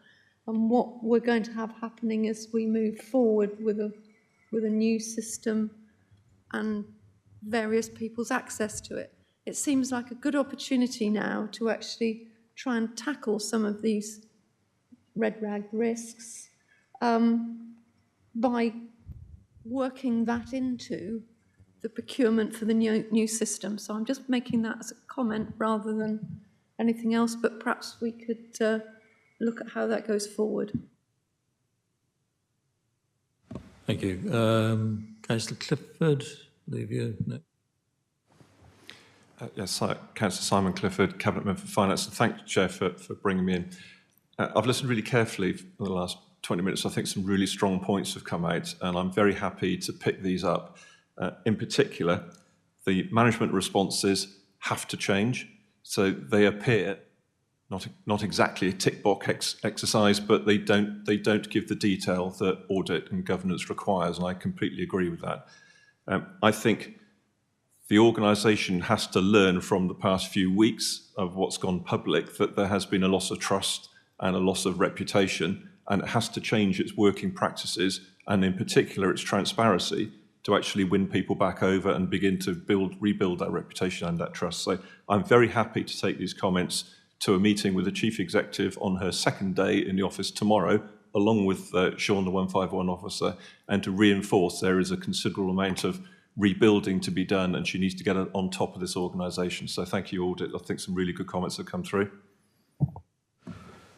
and what we're going to have happening as we move forward with a new system and various people's access to it. It seems like a good opportunity now to actually try and tackle some of these red rag risks by working that into the procurement for the new system. So I'm just making that as a comment rather than anything else, but perhaps we could look at how that goes forward. Thank you. Councillor Clifford, leave you. No. Yes, Councillor Simon Clifford, Cabinet Member for Finance, and thank you, Chair, for bringing me in. I've listened really carefully for the last 20 minutes. I think some really strong points have come out, and I'm very happy to pick these up. In particular, the management responses have to change. So they appear not exactly a tick box exercise, but they don't give the detail that audit and governance requires, and I completely agree with that. I think the organisation has to learn from the past few weeks of what's gone public that there has been a loss of trust and a loss of reputation, and it has to change its working practices and in particular its transparency to actually win people back over and begin to rebuild that reputation and that trust. So I'm very happy to take these comments to a meeting with the Chief Executive on her second day in the office tomorrow, along with Sean, the 151 officer, and to reinforce there is a considerable amount of rebuilding to be done and she needs to get on top of this organisation. So thank you, Audit. I think some really good comments have come through.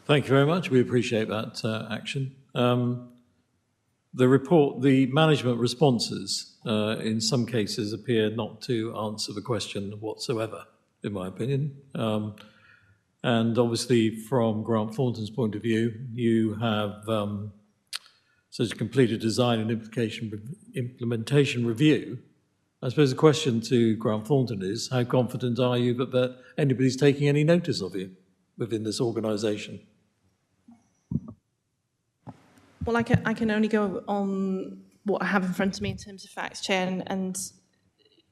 Thank you very much. We appreciate that action. The report, the management responses, in some cases appear not to answer the question whatsoever, in my opinion. And obviously, from Grant Thornton's point of view, you have such a completed design and implementation review. I suppose the question to Grant Thornton is, how confident are you that anybody's taking any notice of you within this organisation? Well, I can only go on what I have in front of me in terms of facts, Chair, and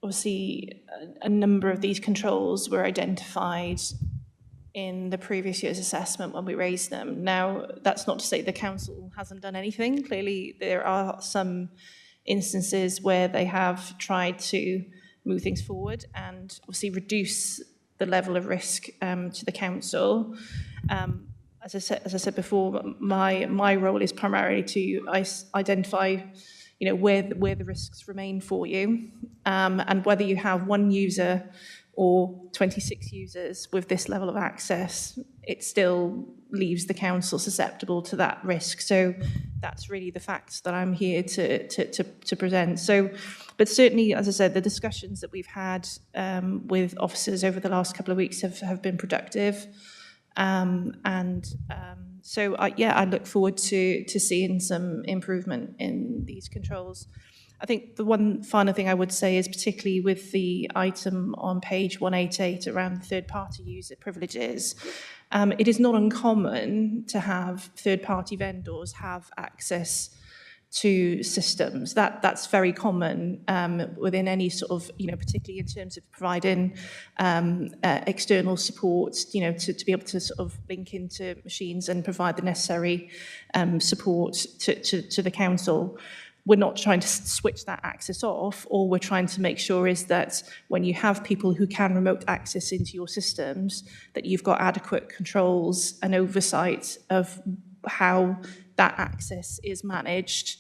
obviously a number of these controls were identified in the previous year's assessment when we raised them. Now, that's not to say the council hasn't done anything. Clearly, there are some instances where they have tried to move things forward and obviously reduce the level of risk to the council. As I said before, my role is primarily to identify, where the risks remain for you, and whether you have one user or 26 users with this level of access, it still leaves the council susceptible to that risk. So that's really the facts that I'm here to present. So, but certainly, as I said, the discussions that we've had with officers over the last couple of weeks have been productive. So I look forward to seeing some improvement in these controls. I think the one final thing I would say is particularly with the item on page 188 around third-party user privileges, it is not uncommon to have third-party vendors have access to systems. That's very common within any sort of, particularly in terms of providing external support, to be able to sort of link into machines and provide the necessary support to the council. We're not trying to switch that access off. All we're trying to make sure is that when you have people who can remote access into your systems, that you've got adequate controls and oversight of how that access is managed.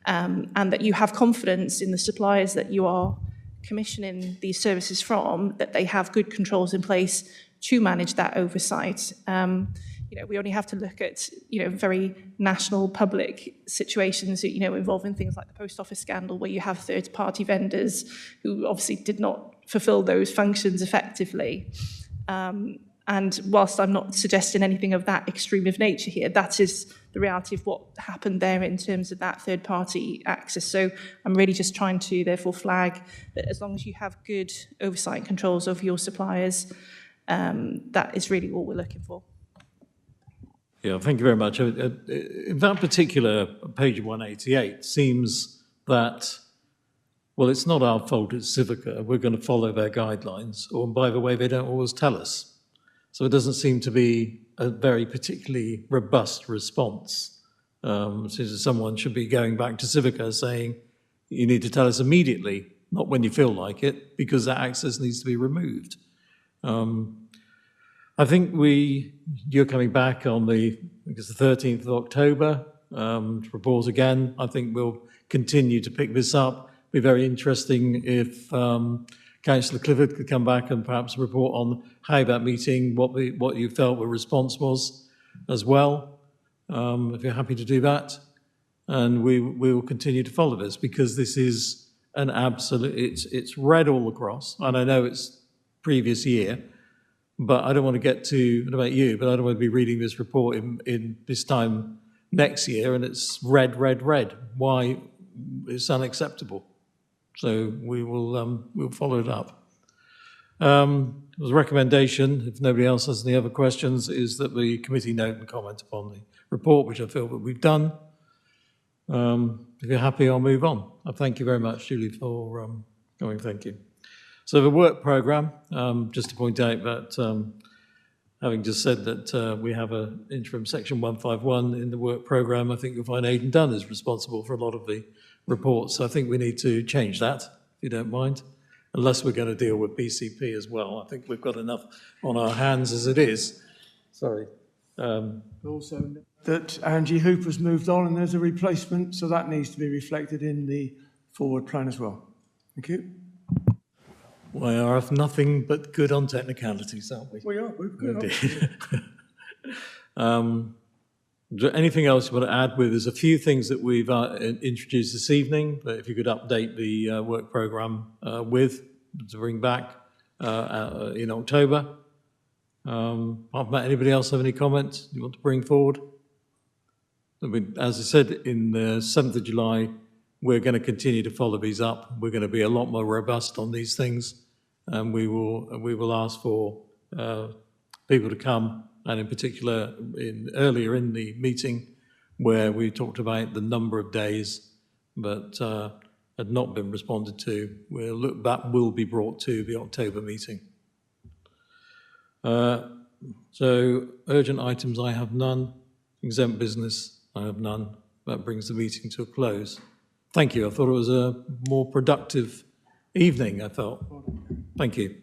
and that you have confidence in the suppliers that you are commissioning these services from, that they have good controls in place to manage that oversight. We only have to look at, very national public situations, involving things like the post office scandal, where you have third-party vendors who obviously did not fulfill those functions effectively. And whilst I'm not suggesting anything of that extreme of nature here, that is the reality of what happened there in terms of that third-party access. So I'm really just trying to therefore flag that as long as you have good oversight and controls over your suppliers, that is really all we're looking for. Yeah, thank you very much. In that particular page 188, seems that, well, it's not our fault, it's Civica. We're going to follow their guidelines. Or, by the way, they don't always tell us. So it doesn't seem to be a very particularly robust response. Since someone should be going back to Civica saying, you need to tell us immediately, not when you feel like it, because that access needs to be removed. I think you're coming back on the 13th of October to report again. I think we'll continue to pick this up. It'd be very interesting if Councillor Clifford could come back and perhaps report on how that meeting, what you felt the response was as well, if you're happy to do that. And we will continue to follow this, because this is an absolute, it's read all across, and I know it's previous year, but I don't want to get to, I don't know about you, but I don't want to be reading this report in this time next year and it's red. Why? It's unacceptable. So we'll follow it up. The recommendation, if nobody else has any other questions, is that the committee note and comment upon the report, which I feel that we've done. If you're happy, I'll move on. I thank you very much, Julie, for going. Thank you. So the work programme, just to point out that having just said that we have an interim section 151 in the work programme, I think you'll find Aidan Dunn is responsible for a lot of the reports. So I think we need to change that, if you don't mind, unless we're going to deal with BCP as well. I think we've got enough on our hands as it is. Sorry. Also, that Angie Hooper's moved on and there's a replacement, so that needs to be reflected in the forward plan as well. Thank you. We are nothing but good on technicalities, aren't we? We are. We're good. Is there anything else you want to add with? There's a few things that we've introduced this evening, but if you could update the work programme to bring back in October. Apart from that, anybody else have any comments you want to bring forward? As I said, in the 7th of July, we're going to continue to follow these up. We're going to be a lot more robust on these things, and we will ask for people to come, and in particular, earlier in the meeting, where we talked about the number of days that had not been responded to. That will be brought to the October meeting. So urgent items, I have none. Exempt business, I have none. That brings the meeting to a close. Thank you. I thought it was a more productive evening, I felt. Thank you.